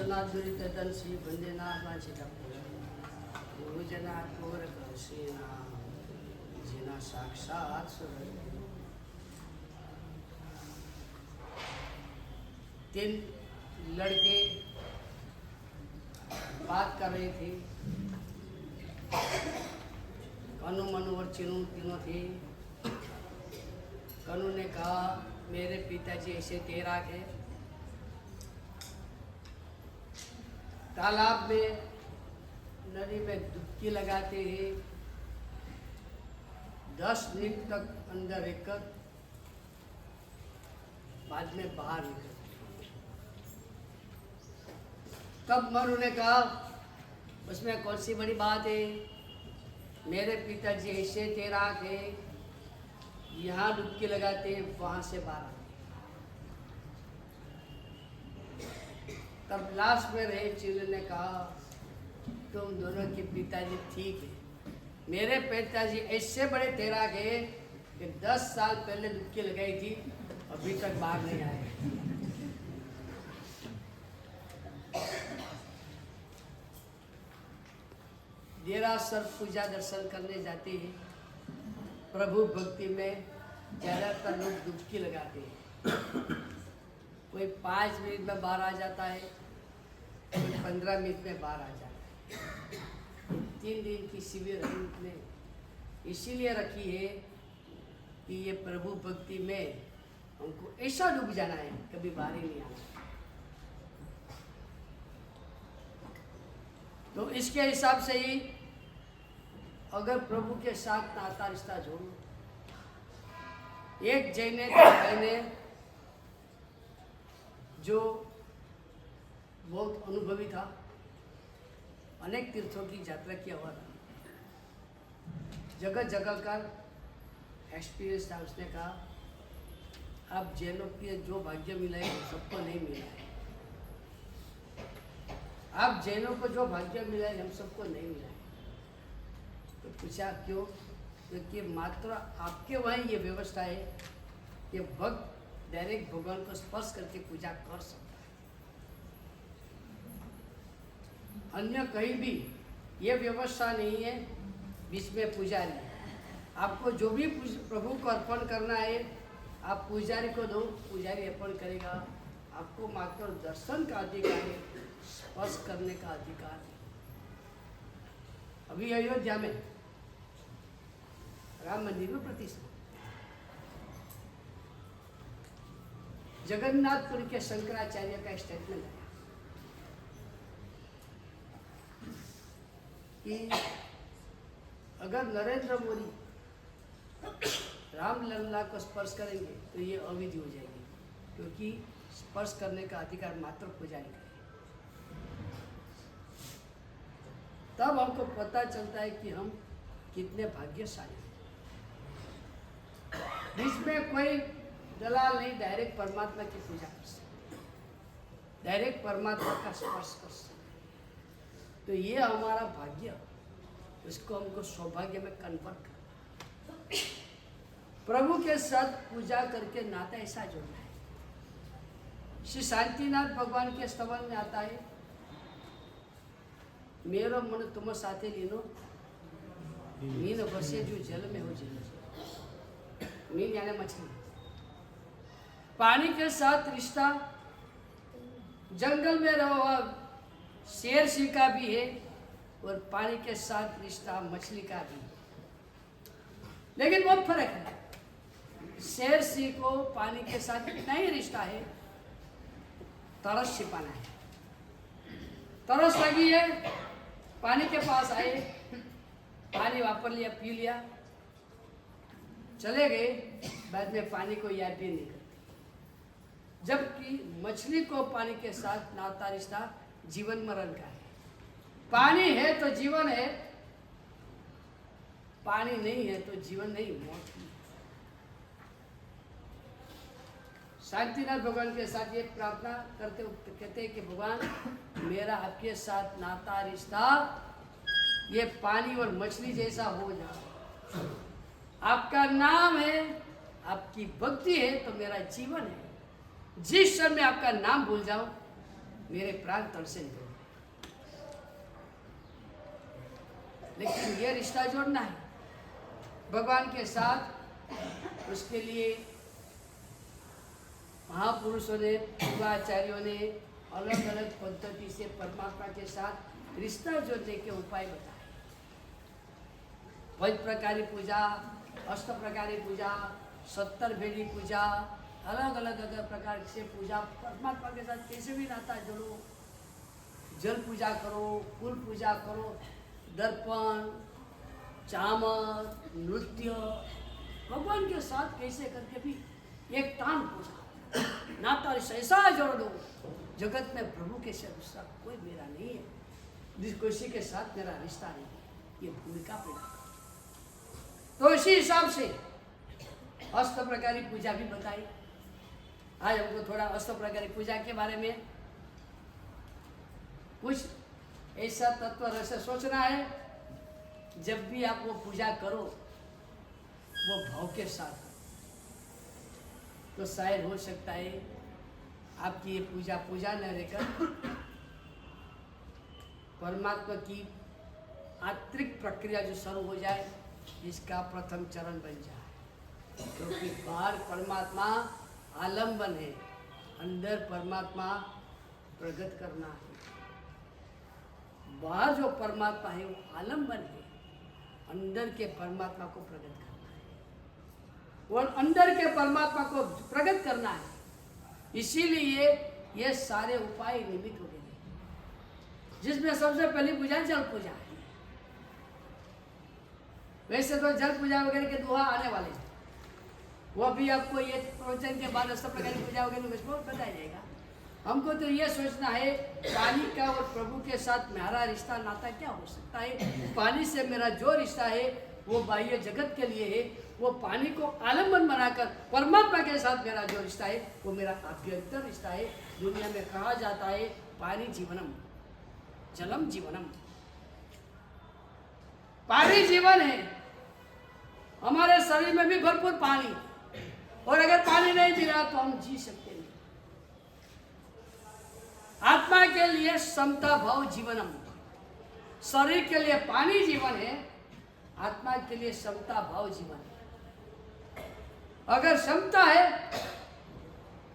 दर्शनाद्वरितदंसी वंदेनाथ गुरुजना core करसेना जिना साक्षात सुरत। तीन लड़के बात कर रहे थे, कनु मनु और चिनू तीनों थे। कनु ने कहा मेरे पिताजी ऐसे तैराक है, तालाब में नदी में डुबकी लगाते हैं, 10 मिनट तक अंदर रहकर बाद में बाहर निकलते। तब मनु ने कहा उसमें कौन सी बड़ी बात है, मेरे पिताजी ऐसे तैराक है, यहाँ डुबकी लगाते हैं, वहां से बाहर। तब लास्ट में रहे चिल्ले ने कहा तुम दोनों के पिताजी ठीक है, मेरे पिताजी ऐसे बड़े तैराक है कि 10 साल पहले डुबकी लगाई थी, अभी तक बाहर नहीं आए। देरासर पूजा दर्शन करने जाते हैं, प्रभु भक्ति में ज्यादातर लोग डुबकी लगाते हैं। कोई 5 मिनट में बाहर आ जाता है, कोई 15 मिनट में बाहर आ जाता है। 3 दिन की शिविर ने इसीलिए रखी है कि ये प्रभु भक्ति में हमको ऐसा डूब जाना है, कभी बाहर ही नहीं आना। तो इसके हिसाब से ही अगर प्रभु के साथ नाता रिश्ता जोड़ो। एक जैन ने जो बहुत अनुभवी था, अनेक तीर्थों की यात्रा किया हुआ था, जगह जगह का एक्सपीरियंस था। उसने कहा अब जैनों की जो भाग्य मिला है सबको नहीं मिला है, अब जैनों को जो भाग्य मिला है हम सबको नहीं मिला है। तो पूछा क्यों? क्योंकि मात्र आपके वहाँ ये व्यवस्था है कि भक्त डायरेक्ट भगवान को स्पर्श करके पूजा कर सकता है, अन्य कहीं भी ये व्यवस्था नहीं है। बीच में पुजारी, आपको जो भी प्रभु को अर्पण करना है आप पुजारी को दो, पुजारी अर्पण करेगा। आपको मात्र दर्शन का अधिकार है, स्पर्श करने का अधिकार है। अभी अयोध्या में राम मंदिर में प्रतिष्ठा, जगन्नाथपुर के शंकराचार्य का स्टेटमेंट आया कि अगर नरेंद्र मोदी रामलला को स्पर्श करेंगे तो ये अविधि हो जाएगी, क्योंकि स्पर्श करने का अधिकार मात्र पुजारी का है। तब हमको पता चलता है कि हम कितने भाग्यशाली हैं। बीच में कोई दलाल नहीं, डायरेक्ट परमात्मा की पूजा कर सकते, डायरेक्ट परमात्मा का स्पर्श कर सकते। तो ये हमारा भाग्य, इसको हमको सौभाग्य में कन्वर्ट कर प्रभु के साथ पूजा करके नाता ऐसा जोड़ना है। श्री शांतिनाथ भगवान के स्तवन में आता है, मेरो मन तुम साथे लीनो, मीन बसे जो जल में हो जल। मीन यानी मछली, पानी के साथ रिश्ता जंगल में रहो शेर सी का भी है, और पानी के साथ रिश्ता मछली का भी है। लेकिन बहुत फर्क है, शेर सी को पानी के साथ इतना ही रिश्ता है, तरस छिपाना है। तरस लगी है, पानी के पास आए, पानी वापर लिया, पी लिया, चले गए, बाद में पानी को याद भी नहीं करते। जबकि मछली को पानी के साथ नाता रिश्ता जीवन मरण का है। पानी है तो जीवन है, पानी नहीं है तो जीवन नहीं, मौत है। शांतिनाथ भगवान के साथ ये प्रार्थना करते कहते हैं कि भगवान मेरा आपके साथ नाता रिश्ता ये पानी और मछली जैसा हो जाए। आपका नाम है, आपकी भक्ति है तो मेरा जीवन है। जिस क्षण में आपका नाम भूल जाऊं मेरे प्राण तरसेंगे। लेकिन ये रिश्ता जोड़ना है भगवान के साथ। उसके लिए महापुरुषों ने, पूर्वाचार्यों ने अलग अलग पद्धति से परमात्मा के साथ रिश्ता जोड़ने के उपाय बताए। पंच प्रकारी पूजा, अष्ट प्रकारी पूजा, 70 भेदी पूजा, अलग अलग प्रकार से पूजा परमात्मा के साथ कैसे भी नाता जोड़ो। जल पूजा करो, फूल पूजा करो, दर्पण, चामर, नृत्य, भगवान के साथ कैसे करके भी एक तान पूजा नाता ऐसा जोड़ दो। जगत में प्रभु के से दूसरा कोई मेरा नहीं है, जिस किसी के साथ मेरा रिश्ता नहीं है, ये भूमिका पैदा। तो इसी हिसाब से अष्ट प्रकारी पूजा भी बताई। आज हमको थोड़ा अष्ट प्रकारी पूजा के बारे में कुछ ऐसा तत्व रस सोचना है। जब भी आप वो पूजा करो वो भाव के साथ, तो शायद हो सकता है आपकी ये पूजा न रहकर परमात्मा की आंतरिक प्रक्रिया जो शुरू हो जाए, इसका प्रथम चरण बन जाए। क्योंकि बाहर परमात्मा आलम्बन है, अंदर परमात्मा प्रकट करना है। बाहर जो परमात्मा है वो आलम्बन है, अंदर के परमात्मा को प्रकट करना है। और अंदर के परमात्मा को प्रकट करना है, इसीलिए ये सारे उपाय निमित्त हो गए, जिसमें सबसे पहली पूजा जल पूजा है। वैसे तो जल पूजा वगैरह के दोहा आने वाले हैं, वो भी आपको ये प्रवचन के बाद सब प्रकार की पूजा वगैरह उसको बताया जाएगा। हमको तो ये सोचना है पानी का और प्रभु के साथ मेरा रिश्ता नाता क्या हो सकता है। पानी से मेरा जो रिश्ता है वो बाह्य जगत के लिए है, वो पानी को आलम्बन बनाकर परमात्मा के साथ मेरा जो रिश्ता है वो मेरा आभ्यंतर रिश्ता है। दुनिया में कहा जाता है पानी जीवनम, जलम जीवनम। पानी जीवन है। हमारे शरीर में भी भरपूर पानी, और अगर पानी नहीं मिला तो हम जी सकते नहीं। आत्मा के लिए समता भाव जीवनम, शरीर के लिए पानी जीवन है, आत्मा के लिए समता भाव जीवन है। अगर समता है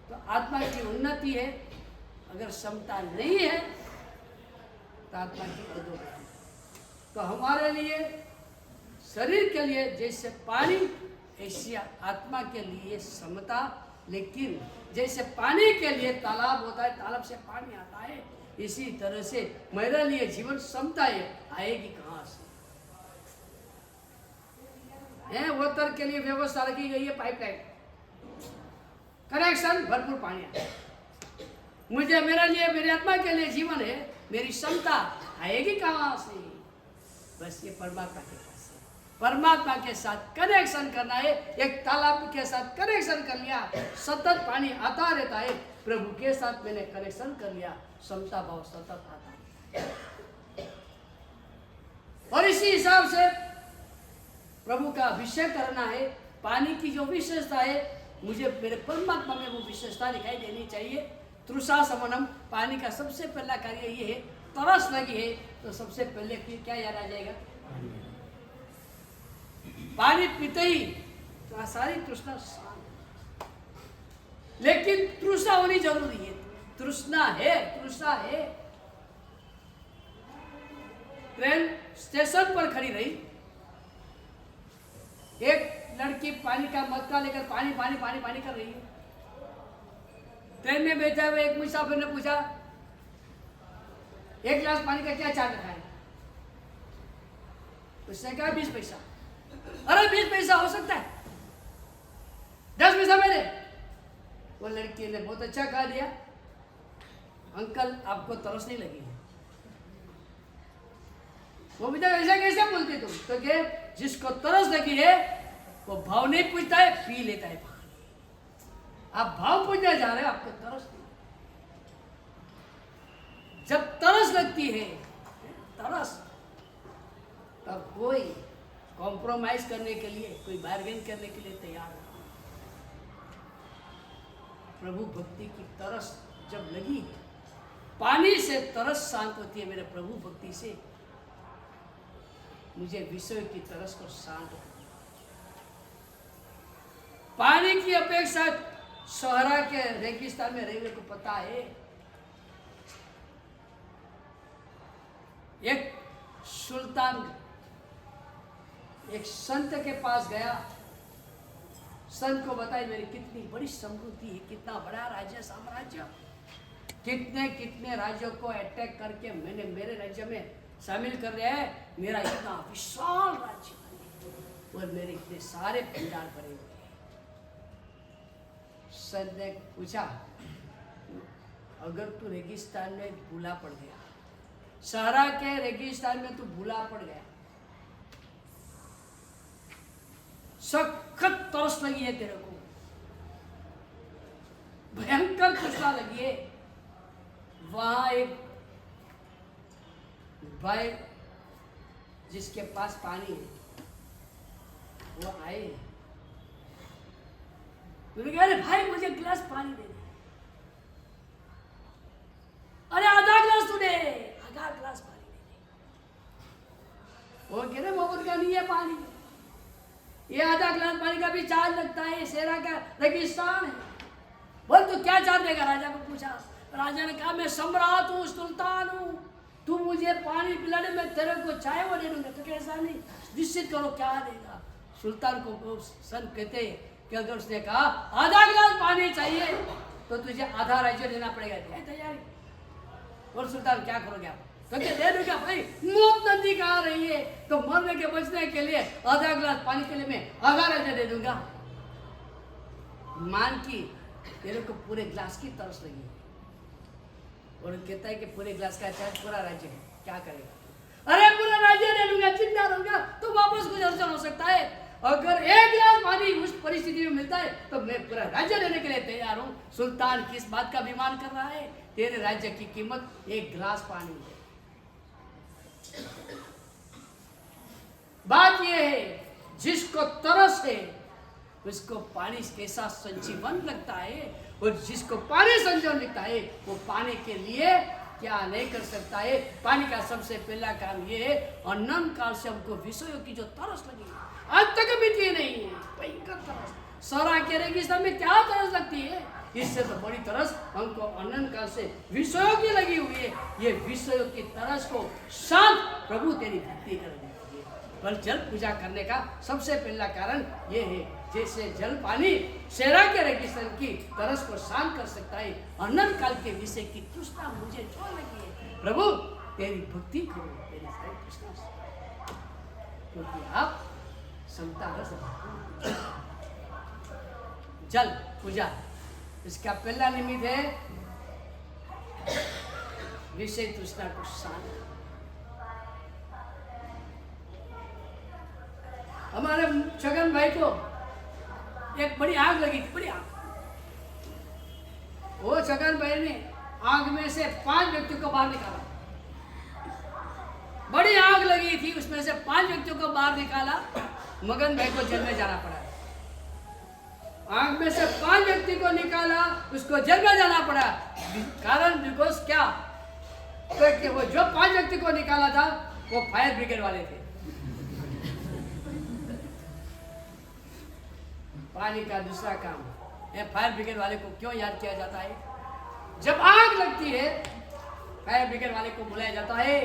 तो आत्मा की उन्नति है, अगर समता नहीं है तो आत्मा की अधोगति। तो हमारे लिए शरीर के लिए जैसे पानी, ऐसी आत्मा के लिए समता। लेकिन जैसे पानी के लिए तालाब होता है, तालाब से पानी आता है, इसी तरह से मेरे लिए जीवन समता है, आएगी कहाँ से? वोटर के लिए व्यवस्था रखी गई है, पाइपलाइन कनेक्शन, भरपूर पानी आता है। मुझे मेरे लिए, मेरी आत्मा के लिए जीवन है, मेरी क्षमता आएगी कहाँ से? बस ये परमात्मा के पास है। परमात्मा के साथ कनेक्शन करना है। एक तालाब के साथ कनेक्शन कर लिया, सतत पानी आता रहता है। प्रभु के साथ मैंने कनेक्शन कर लिया, क्षमता भाव सतत आता है। और इसी हिसाब से प्रभु का अभिषेक करना है। पानी की जो विशेषता है, मुझे मेरे परमात्मा में वो विशेषता दिखाई देनी चाहिए। तृषा समनम, पानी का सबसे पहला कार्य ये है। तरस लगी है तो सबसे पहले क्या याद आ जाएगा? पानी पीते ही तो सारी तृष्णा शांत। लेकिन तृष्णा होनी जरूरी है। तृष्णा है, तृष्णा है। ट्रेन स्टेशन पर खड़ी रही, एक लड़की पानी का मटका लेकर पानी पानी पानी पानी कर रही है। ट्रेन में बैठा हुआ एक मुसाफिर ने पूछा, एक गिलास पानी का क्या चार्ज रखा है? उसने कहा 20 पैसा। अरे 20 पैसा हो सकता है, 10 पैसा मेरे। वो लड़की ने बहुत अच्छा कहा दिया, अंकल आपको तरस नहीं लगी है? वो भी तो ऐसा कैसे बोलते तुम? तो क्या, जिसको तरस लगी है वो भाव नहीं पूछता है, पी लेता है पानी। आप भाव पूछने जा रहे हो, आपको तरस नहीं। जब तरस लगती है, तरस, तब कोई कॉम्प्रोमाइज करने के लिए, कोई बार्गेन करने के लिए तैयार है। प्रभु भक्ति की तरस जब लगी पानी से तरस शांत होती है, मेरे प्रभु भक्ति से मुझे विषय की तरस को शांत हो। पानी की अपेक्षा सहरा के रेगिस्तान में रहने को पता है, एक सुल्तान एक संत के पास गया, संत को बताई मेरी कितनी बड़ी समृद्धि है, कितना बड़ा राज्य साम्राज्य, कितने कितने राज्यों को अटैक करके मैंने मेरे राज्य में शामिल कर लिया है, मेरा इतना विशाल राज्य और मेरे इतने सारे भंडार भरे हुए। संत ने पूछा, अगर तू रेगिस्तान में भूला पड़ गया, सहरा के रेगिस्तान में तू भूला पड़ गया, सखत तरस लगी है तेरे को, भयंकर तृष्णा लगी है, वहां एक भाई जिसके पास पानी है वो आए, तूने कहा अरे भाई मुझे गिलास पानी दे दे, अरे आधा गिलास तू दे, आधा गिलास पानी दे दे। वो कह रहे मोहब्बत का नहीं है पानी, ये आधा गिलास पानी का भी चार्ज लगता है, शेरा का रेगिस्तान है। बोल तू क्या चार्ज देगा? राजा को पूछा, राजा ने कहा मैं सम्राट हूँ, सुल्तान हूँ, तू मुझे पानी पिलाने में तेरे को चाय वो दे दूंगा। तो कैसा नहीं, निश्चित करो क्या देगा। सुल्तान को संत कहते कि अगर उसने कहा आधा गिलास पानी चाहिए तो तुझे आधा राज्य देना पड़ेगा, तैयारी। और सुल्तान क्या करोगे आप? तो क्या दे दूंगा भाई, मौत नजदीक आ रही है तो मरने के बचने के लिए आधा गिलास पानी के लिए मैं आधा राज्य दे दूंगा। मान की तेरे को पूरे गिलास की तरस लगी और कहता है कि पूरे गिलास का चार्ज पूरा राज्य है, क्या करेगा? अरे पूरा राज्य दे दूंगा, चिंता रहूंगा तो वापस कुछ अड़चन हो सकता है, अगर एक गिलास पानी उस परिस्थिति में मिलता है तो मैं पूरा राज्य देने के लिए तैयार हूँ। सुल्तान किस बात का अभिमान कर रहा है? तेरे राज्य की कीमत एक गिलास पानी है। बात यह है जिसको तरस है उसको पानी कैसा संजीवन लगता है, और जिसको पानी संजीवन लगता है वो पानी के लिए क्या नहीं कर सकता है। पानी का सबसे पहला काम ये है, अनंत काल से हमको विषयों की जो तरस लगी आज तक मिटी नहीं है, भयंकर तरस। सहरा के रेगिस्तान में क्या तरस लगती है, इससे तो बड़ी तरस हमको अनंत काल से विषयों की लगी हुई है। ये विषयों की तरस को शांत प्रभु तेरी भक्ति कर देती है। पर जल पूजा करने का सबसे पहला कारण ये है, जैसे जल पानी शेरा के रेगिस्तान की तरस को शांत कर सकता है, अनंत काल के विषय की तृष्णा मुझे जो लगी है, प्रभु तेरी भक्ति करो, तेरी तृष्णा से, क्योंकि आप समता रस जल पूजा इसका पहला निमित्त है विषय तृष्णा को शांत। हमारे छगन भाई को एक बड़ी आग लगी थी, बड़ी आग। वो छगन भाई ने आग में से 5 व्यक्तियों को बाहर निकाला, बड़ी आग लगी थी, उसमें से 5 व्यक्तियों को बाहर निकाला। मगन भाई को जेल में जाना पड़ा। आग में से 5 व्यक्ति को निकाला, उसको जेल में जाना पड़ा। कारण बिकॉज क्या, तो वो जो 5 व्यक्ति को निकाला था वो फायर ब्रिगेड वाले थे। पानी का दूसरा काम है, फायर ब्रिगेड वाले को क्यों याद किया जाता है? जब आग लगती है फायर ब्रिगेड वाले को बुलाया जाता है,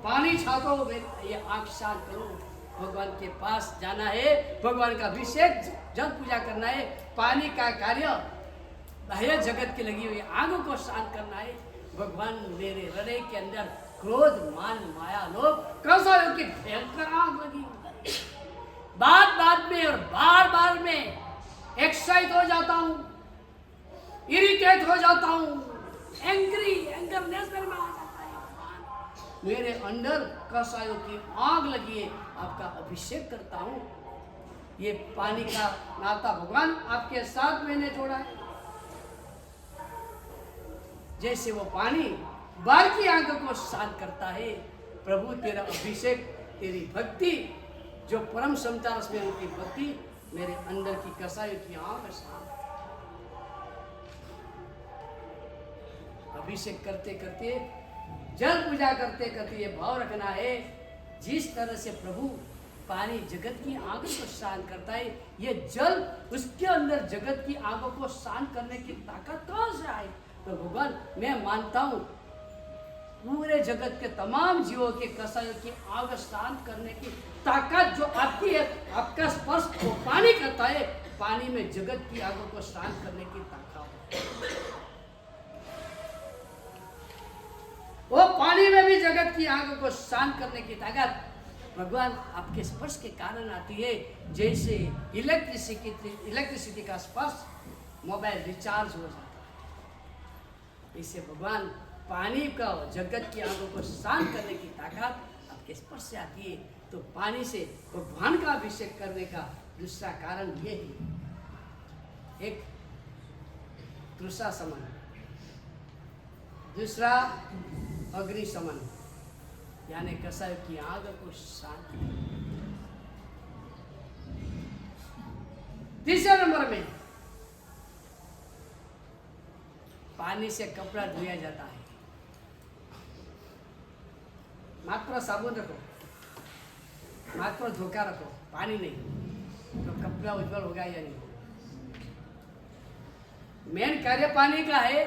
पानी छाको, ये आग शांत करो, भगवान के पास जाना है, भगवान का अभिषेक जल पूजा करना है। पानी का कार्य बाह्य जगत की लगी हुई आगों को शांत करना है। भगवान मेरे हृदय के अंदर क्रोध मान माया लोभ कसौयों की भयंकर आग लगी, बात बात में और बार बार में एक्साइट हो जाता हूँ, इरिटेट हो जाता हूँ, एंगरनेस मेरे में आ जाता है। मेरे अंदर कसायों की आग लगी है, आपका अभिषेक करता हूँ। ये पानी का नाता भगवान आपके साथ मैंने जोड़ा है। जैसे वो पानी बाहर की आंखों को शांत करता है, प्रभु तेरा अभिषेक, तेरी भक्ति, जो परम समता रस में उनकी भक्ति मेरे अंदर की कसायों की आंख शांत। अभिषेक करते करते, जल पूजा करते करते ये भाव रखना है, जिस तरह से प्रभु पानी जगत की आग को शांत करता है, ये जल उसके अंदर जगत की आगों को शांत करने की ताकत कहाँ से आई? तो भगवान, मैं मानता हूँ पूरे जगत के तमाम जीवों के कसायों की आग शांत करने की ताकत जो आपकी है, आपका स्पर्श वो पानी करता है, पानी में जगत की आगों को शांत करने की ताकत है। वो पानी में भी जगत की आग को शांत करने की ताकत भगवान आपके स्पर्श के कारण आती है। जैसे इलेक्ट्रिसिटी का स्पर्श मोबाइल रिचार्ज हो जाता है, इससे भगवान पानी का जगत की आगों को शांत करने की ताकत आपके स्पर्श से आती है। तो पानी से भगवान का अभिषेक करने का दूसरा कारण ये है, एक तृषा समन, दूसरा अग्नि समन, यानी कसाय की आग को शांत। तीसरे नंबर में पानी से कपड़ा धोया जाता है। मात्र साबुन रखो, मात्र धोखा रखो, पानी नहीं, तो कपड़ा उज्जवल होगा या नहीं? मेन कार्य पानी का है,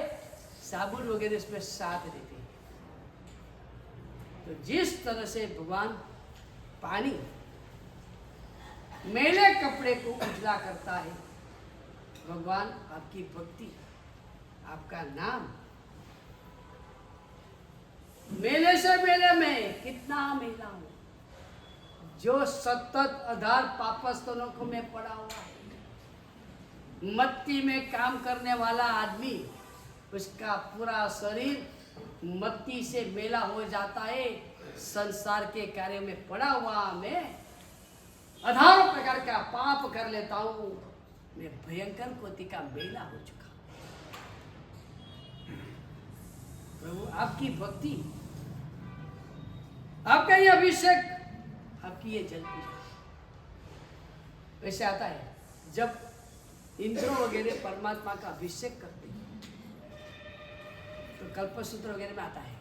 साबुन वगैरह इसमें साथ देते हैं। तो जिस तरह से भगवान पानी मेले कपड़े को उजला करता है, भगवान आपकी भक्ति, आपका नाम मेले से मेले में कितना मेला हूं, जो सतत आधार पापस्तनों को में पड़ा हुआ है। मत्ती में काम करने वाला आदमी, उसका पूरा शरीर मत्ती से मेला हो जाता है। संसार के कार्य में पड़ा हुआ मैं हजारों प्रकार का पाप कर लेता हूं, मैं भयंकर कोटि का मेला हो चुका। प्रभु आपकी भक्ति, आपका ये अभिषेक, आपकी ये जल पूजा वैसे आता है जब इंद्र वगैरह परमात्मा का अभिषेक करते हैं। तो कल्पसूत्र वगैरह में आता है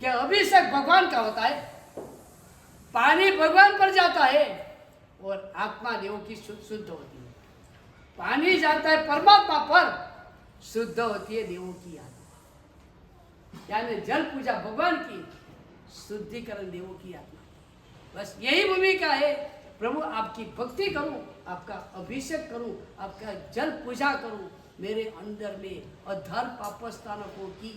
कि अभिषेक भगवान का होता है, पानी भगवान पर जाता है और आत्मा देवों की शुद्ध होती है। पानी जाता है परमात्मा पर, शुद्ध होती है देवों की आत्मा। यानी जल पूजा भगवान की, शुद्धिकरण देवों की आत्मा। बस यही भूमिका है। प्रभु आपकी भक्ति करूं, आपका अभिषेक करूं, आपका जल पूजा करूं, मेरे अंदर में अधर पापस्थानकों की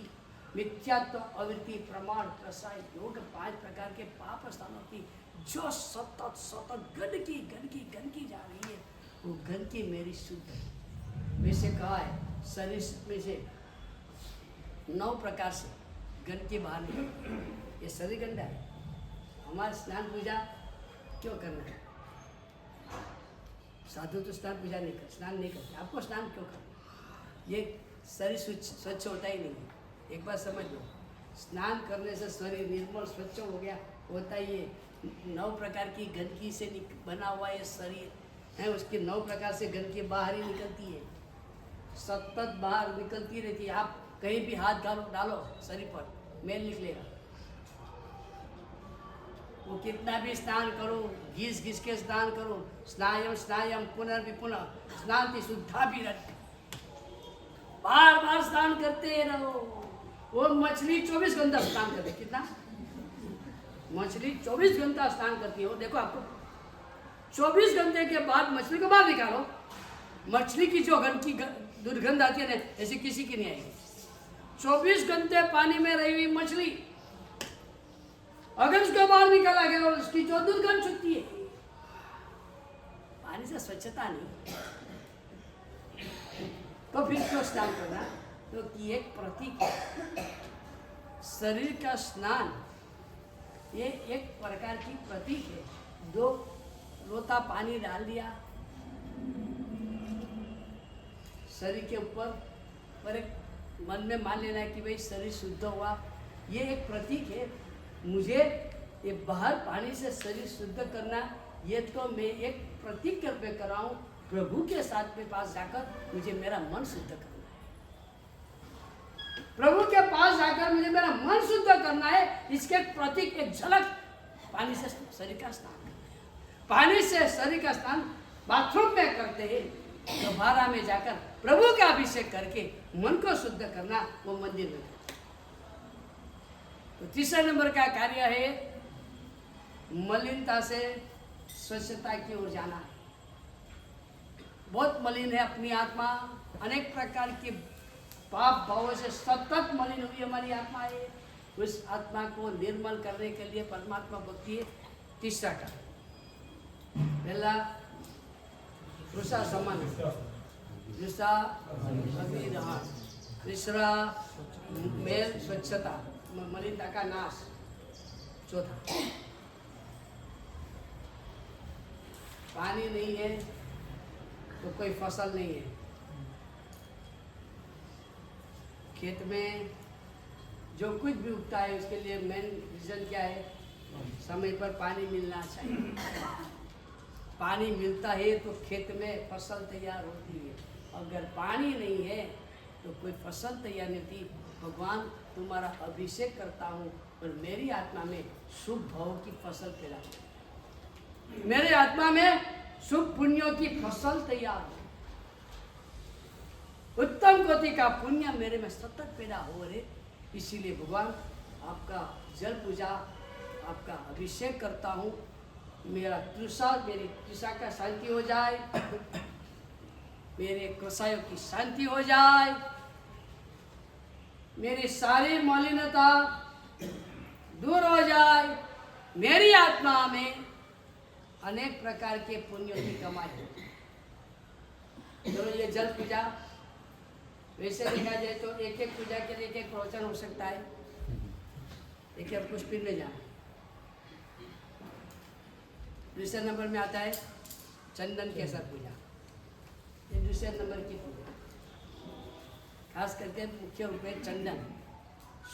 मिथ्यात्व, अवृत्ति, प्रमाण, प्रसाय, योग, 5 प्रकार के पाप स्थानों की जो सतत गंदगी जा रही है, वो गंदगी मेरी शुद्ध है। वैसे कहा है शरीर में से 9 प्रकार से गंदगी बाहर निकलती। ये शरीर गंदा है। हमारा स्नान पूजा क्यों करना है? साधु तो स्नान पूजा नहीं करते, स्नान नहीं करते, आपको स्नान क्यों करना? ये शरीर स्वच्छ होता ही नहीं है। एक बात समझ लो, स्नान करने से शरीर निर्मल स्वच्छ हो गया, होता ही है। 9 प्रकार की गंदगी से बना हुआ ये शरीर है, उसकी 9 प्रकार से गंदगी बाहर ही निकलती है, सतत बाहर निकलती रहती है। आप कहीं भी हाथ डालो शरीर पर, मैल निकलेगा। वो कितना भी स्नान करो, घिस के स्नान करो, स्नायम पुनर्विपुनः स्नाति शुद्धा भी रख, बार स्नान करते रहो। वो मछली 24 घंटा स्नान करती है। कितना? मछली 24 घंटा स्नान करती है। वो देखो, आपको 24 घंटे के बाद मछली को बाहर निकालो, मछली की जो दुर्गंध आती है ना, ऐसी किसी की नहीं आएगी। 24 घंटे पानी में रही हुई मछली, अगर उसको बाहर निकाला गया और उसकी जो दुर्गंध छूटती है, पानी से स्वच्छता नहीं, तो फिर क्यों स्नान करना? क्योंकि एक प्रतीक है शरीर का स्नान, ये एक प्रकार की प्रतीक है। 2 लोटा पानी डाल दिया शरीर के ऊपर, पर एक मन में मान लेना है कि भाई शरीर शुद्ध हुआ, ये एक प्रतीक है। मुझे ये बाहर पानी से शरीर शुद्ध करना, ये तो मैं एक प्रतीक के रूप में कर रहा हूँ। प्रभु के साथ में पास जाकर मुझे मेरा मन शुद्ध करना है। प्रभु के पास जाकर मुझे मेरा मन शुद्ध करना है, इसके प्रतीक एक झलक पानी से शरीर का स्नान करना है। पानी से शरीर का स्नान बाथरूम में करते हैं, दोबारा में जाकर प्रभु का अभिषेक करके मन को शुद्ध करना, वो मंदिर में करते। तो तीसरा नंबर का कार्य है मलिनता से स्वच्छता की ओर जाना है। बहुत मलिन है अपनी आत्मा, अनेक प्रकार के पाप भावों से सतत मलिन हुई हमारी आत्मा है। उस आत्मा को निर्मल करने के लिए परमात्मा भक्ति है तीसरा कार्य। पहला दूसरा सम्मान, दूसरा अभिनव, तीसरा मेल स्वच्छता, मलिनता का नाश, चौथा पानी नहीं है तो कोई फसल नहीं है। खेत में जो कुछ भी उगता है उसके लिए मेन रीजन क्या है? समय पर पानी मिलना चाहिए। पानी मिलता है तो खेत में फसल तैयार होती है। अगर पानी नहीं है तो कोई फसल तैयार नहीं होती। भगवान तुम्हारा अभिषेक करता हूँ और मेरी आत्मा में शुभ भाव की फसल पैदा हो, मेरे आत्मा में शुभ पुण्यों की फसल तैयार हो, उत्तम कोटि का पुण्य मेरे में सतत पैदा हो रहे। इसीलिए भगवान आपका जल पूजा, आपका अभिषेक करता हूँ। मेरी तृषा का शांति हो जाए, मेरे कसायों की शांति हो जाए, मेरी सारी मलिनता दूर हो जाए, मेरी आत्मा में अनेक प्रकार के पुण्यों की कमाई हो। तो ये जल पूजा वैसे देखा जाए तो एक एक पूजा के लिए एक एक प्रवचन हो सकता है। देखिए अब कुछ में जाना। दूसरे नंबर में आता है चंदन केसर पूजा। ये दूसरे नंबर की पूजा, खास करके मुख्य रूप में चंदन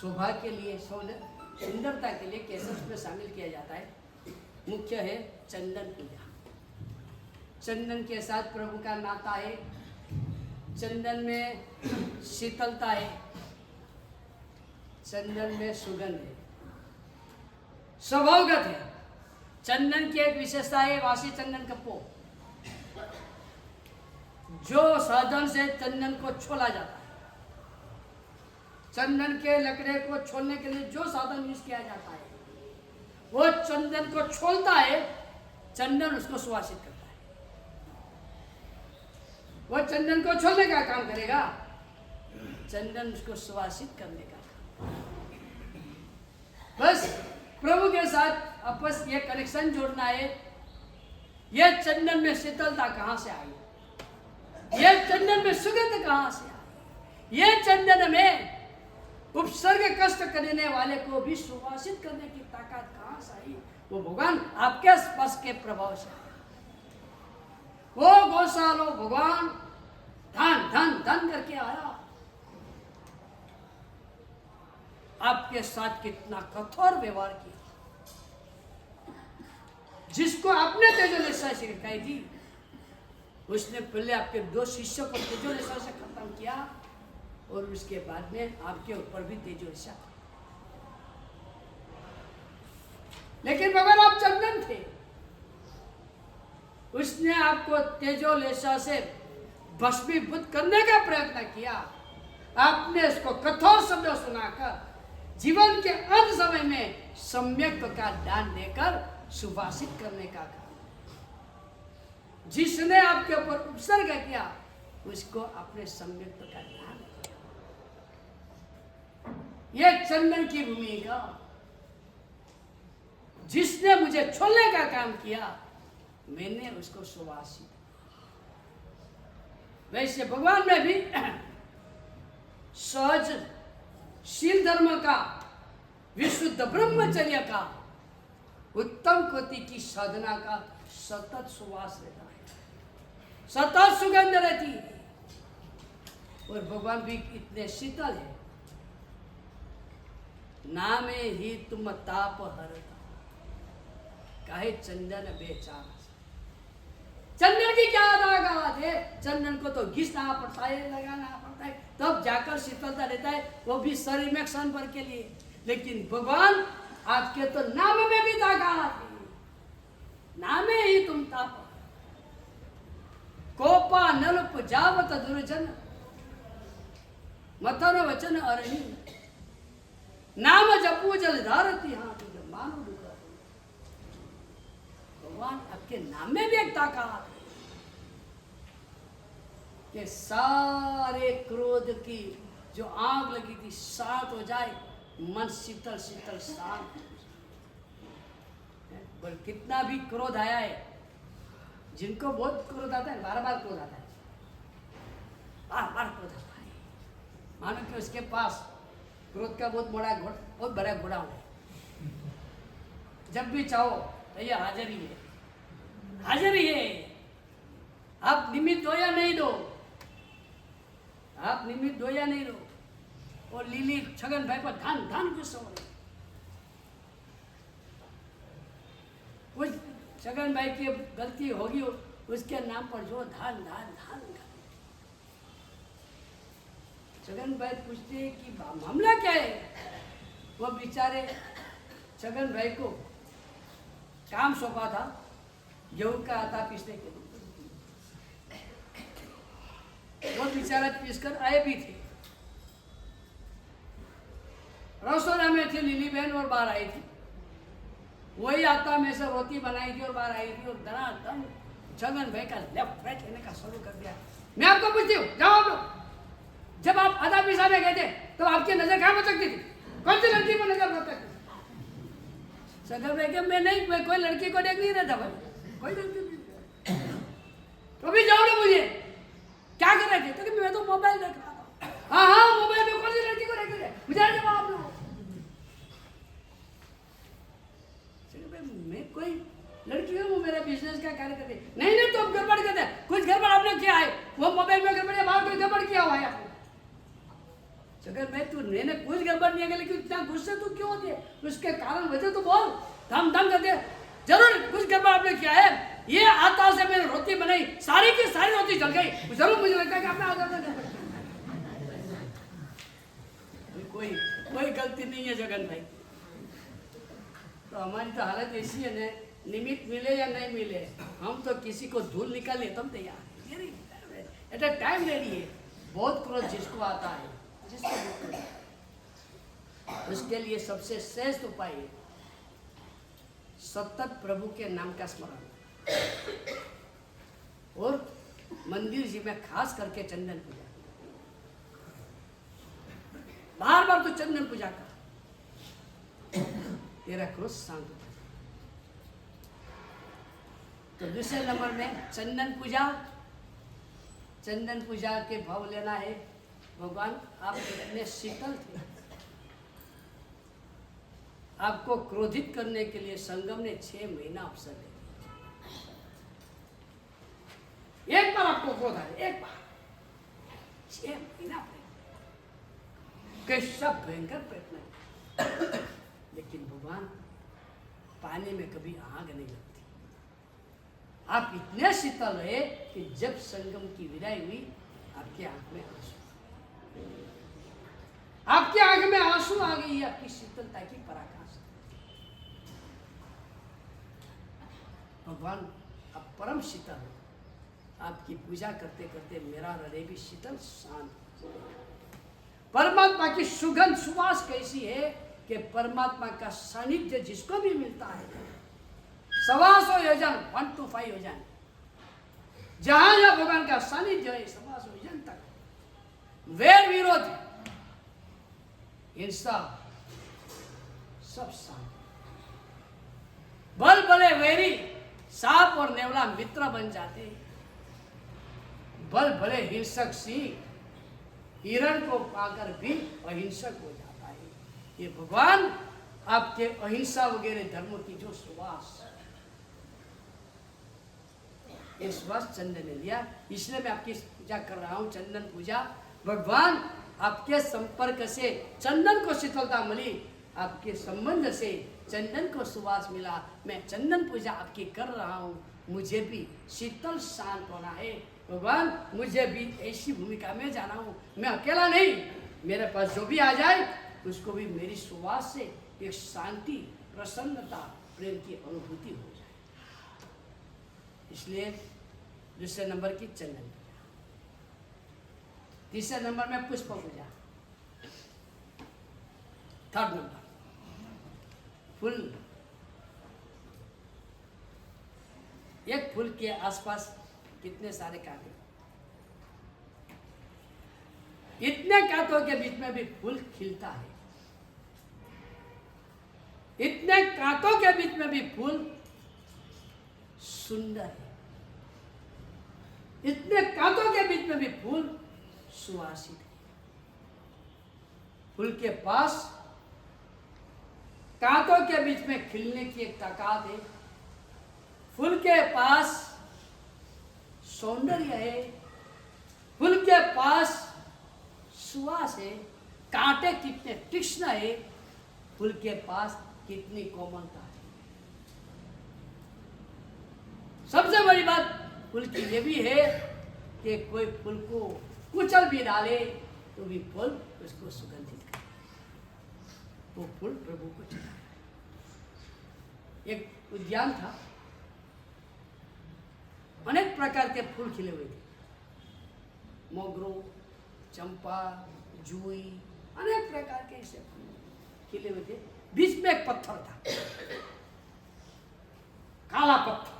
शोभा के लिए, सुंदरता के लिए केसर में शामिल किया जाता है। मुख्य है चंदन पूजा। चंदन के साथ प्रभु का नाता है। चंदन में शीतलता है, चंदन में सुगंध है, स्वभावगत है। चंदन की एक विशेषता है वासी चंदन कप्पो, जो साधन से चंदन को छोला जाता है। चंदन के लकड़े को छोलने के लिए जो साधन यूज किया जाता है वो चंदन को छोलता है, चंदन उसको सुवासित करता है। वो चंदन को छोड़ने का काम करेगा, चंदन उसको सुवासित करने का काम। बस प्रभु के साथ आपस ये कनेक्शन जोड़ना है। ये चंदन में शीतलता कहाँ से आई, ये चंदन में सुगंध कहाँ से आई, ये चंदन में उपसर्ग कष्ट करने वाले को भी सुवासित करने की ताकत कहाँ से आई? वो भगवान आपके स्पर्श के प्रभाव से। वो गौशालो भगवान धन धन धन करके आया, आपके साथ कितना कठोर व्यवहार किया। जिसको आपने तेजोलेशा सिखाई थी, उसने पहले आपके 2 शिष्यों को तेजोलेशा से खत्म किया और उसके बाद में आपके ऊपर भी तेजोलेशा। लेकिन भगवान आप चंदन थे, उसने आपको तेजोलेशा से भस्मीभूत करने का प्रयत्न किया। आपने इसको कठोर शब्दों सुनाकर जीवन के अंत समय में सम्यक का दान देकर सुभाषित करने का काम। जिसने आपके ऊपर उपसर्ग किया उसको अपने सम्यक का दान किया। यह चंदन की भूमिका, जिसने मुझे छोड़ने का काम किया मैंने उसको सुभाषित। वैसे भगवान में भी सहज शील धर्म का, विशुद्ध ब्रह्मचर्य का, उत्तम कोटि की साधना का सतत सुवास रहता है, सतत सुगंध रहती है। और भगवान भी इतने शीतल है। नामे ही तुम ताप हरता, काहे चंदन बेचारा। चंदन की क्या ताकत है? चंदन को तो घिसना पड़ता है, लगाना पड़ता है, तब जाकर शीतलता रहता है, वो भी शरीर में क्षण भर के लिए। लेकिन भगवान आपके तो नाम में भी ताकत है, नामे ही तुम ताप कोपा नलप जावत दुर्जन मथुर वचन अरणी नाम जपू जल धारती हाँ तुझे मानो डूबा। भगवान आपके नाम में भी एक ताकत है कि सारे क्रोध की जो आग लगी थी शांत हो जाए, मन शीतल शीतल शांत। पर कितना भी क्रोध आया है, जिनको बहुत क्रोध आता है, बार बार क्रोध आता है, बार बार क्रोध आता है, मानो कि उसके पास क्रोध का बहुत बड़ा घोड़ा है, जब भी चाहो तो ये हाजिर ही है, हाजिर ही है। आप निमित्त दो या नहीं दो, आप निमित्त दो या नहीं दो, और लीली छगन भाई पर धान धान गुस्सा हो रही। कुछ छगन भाई की गलती होगी, उसके नाम पर जो धान धान धान। छगन भाई पूछते हैं कि मामला क्या है? वो बेचारे छगन भाई को काम सौंपा था गेहूं का आटा पीसने के लिए, वो बेचारा पीसकर आए भी थे। रसोड़ा में थी लीली बहन और बाहर आई थी, वही आटा में से रोटी बनाई थी और बाहर आई थी, और धनाधन छगन भाई का लेफ्ट राइट लेने का शुरू कर दिया। मैं आपको पूछती हूँ, जवाब दो, जब आप आधा पिसा में गए थे तो आपकी नजर कहाँ भटकती थी? कौन सी लड़की पर नजर भटकती? छगन भाई के मैं नहीं, मैं कोई लड़की को देख नहीं रहा था भाई, कोई लड़की नहीं। तो भी जाओ ना, मुझे क्या कर रहे थे? तो कि मैं तो मोबाइल देख रहा था। हाँ हाँ, मोबाइल में कौन सी लड़की को देख रहे थे? मुझे जवाब दो। मैं कोई लड़की हूँ, मेरा बिजनेस का कार्य करते नहीं नहीं, तो गड़बड़ करते, कुछ गड़बड़ आपने किया है, वो मोबाइल में गड़बड़ है, बाहर कोई गड़बड़ किया हुआ है आपने। अगर मैं तू मैंने कुछ गड़बड़ नहीं है, लेकिन इतना गुस्से तू क्यों होते? उसके कारण वजह तो बोल, धम धम करते। जरूर कुछ गड़बड़ आपने किया है, ये आता से मैंने रोटी बनाई, सारी की सारी रोटी जल गई, जरूर मुझे लगता है कि आपने आता था। कोई गलती नहीं है जगन भाई। तो हमारी तो हालत ऐसी है ना, निमित्त मिले या नहीं मिले, हम तो किसी को धूल निकालने तुम तैयार। एट अ टाइम रेडी है। बहुत क्रोध जिसको आता है, जिसको उसके लिए सबसे श्रेष्ठ उपाय है सतत प्रभु के नाम का स्मरण, और मंदिर जी में खास करके चंदन पूजा। बार बार तो चंदन पूजा कर, तेरा क्रोध शांत हो जाए। तो दूसरे नंबर में चंदन पूजा। चंदन पूजा के भाव लेना है, भगवान आप इतने शीतल थे, आपको क्रोधित करने के लिए संगम ने 6 महीना अवसर दिया। एक बार आपको क्रोध आया, एक बार, 6 महीना कैसा भयंकर प्रयत्न। लेकिन भगवान पानी में कभी आग नहीं लगती। आप इतने शीतल रहे कि जब संगम की विदाई हुई, आपकी आंख में आंसू, आपकी आंख में आंसू आ गई, आपकी शीतलता की पराकाष्ठा। भगवान आप परम शीतल हो, आपकी पूजा करते करते मेरा हृदय भी शीतल शांत। परमात्मा की सुगंध सुवास कैसी है कि परमात्मा का सानिध्य जिसको भी मिलता है, 125 योजन 125 योजन, जहां जहां भगवान का सानिध्य है 125 योजन तक, वैर विरोध हिंसा सब शांत। बल भले वैरी सांप और नेवला मित्र बन जाते, बल भले हिंसक सिंह हिरण को पाकर भी अहिंसक हो जाता है। ये भगवान आपके अहिंसा वगैरह धर्मों की जो सुवास, ये सुवास चंदन ने लिया, इसलिए मैं आपकी पूजा कर रहा हूँ। चंदन पूजा, भगवान आपके संपर्क से चंदन को शीतलता मिली, आपके संबंध से चंदन को सुवास मिला। मैं चंदन पूजा आपकी कर रहा हूँ, मुझे भी शीतल शांत होना है। भगवान मुझे भी ऐसी भूमिका में जाना हूँ। मैं अकेला नहीं, मेरे पास जो भी आ जाए उसको भी मेरी सुवास से एक शांति, प्रसन्नता, प्रेम की अनुभूति हो जाए। इसलिए दूसरे नंबर की चंदन पूजा, तीसरे नंबर में पुष्प पूजा, थर्ड नंबर फूल। एक फूल के आसपास कितने सारे कांटे, इतने कांटों के बीच में भी फूल खिलता है। इतने कांटों के बीच में भी फूल सुंदर है। इतने कांटों के बीच में भी फूल सुवासित है। फूल के पास, कांटों के बीच में खिलने की एक ताकत है। फूल के पास सौंदर्य है। फूल के पास सुवास है। कांटे कितने तीक्ष्ण है, फूल के पास कितनी कोमलता है। सबसे बड़ी बात फूल की ये भी है कि कोई फूल को कुचल भी डाले तो भी फूल उसको सुगंधित करे। वो फूल प्रभु को चढ़ाया। एक उद्यान था, अनेक प्रकार के फूल खिले हुए थे। मोगरो, चंपा, जूई, अनेक प्रकार के ऐसे फूल खिले हुए थे। बीच में एक पत्थर था, काला पत्थर।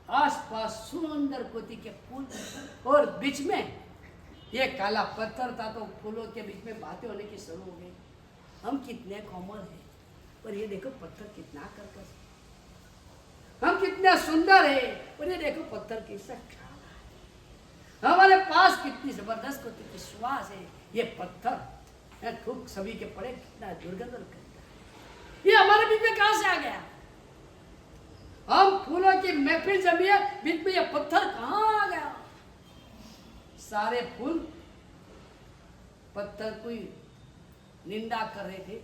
आसपास सुंदर कोटि के फूल और बीच में ये काला पत्थर था। तो फूलों के बीच में बातें होने की शुरू हो गई। हम कितने कोमल हैं, पर ये देखो पत्थर कितना कर्कश है। हम कितने सुंदर है, पर ये देखो पत्थर कैसा काला है। हमारे पास कितनी जबरदस्त कोटि की श्वास है। ये पत्थर थूक सभी के पड़े कितना दुर्गंध करता है। ये हमारे बीच में कहां से आ गया? हम फूलों की महफिल जमी है, बीच में ये पत्थर कहां आ गया? सारे फूल पत्थर की निंदा कर रहे थे।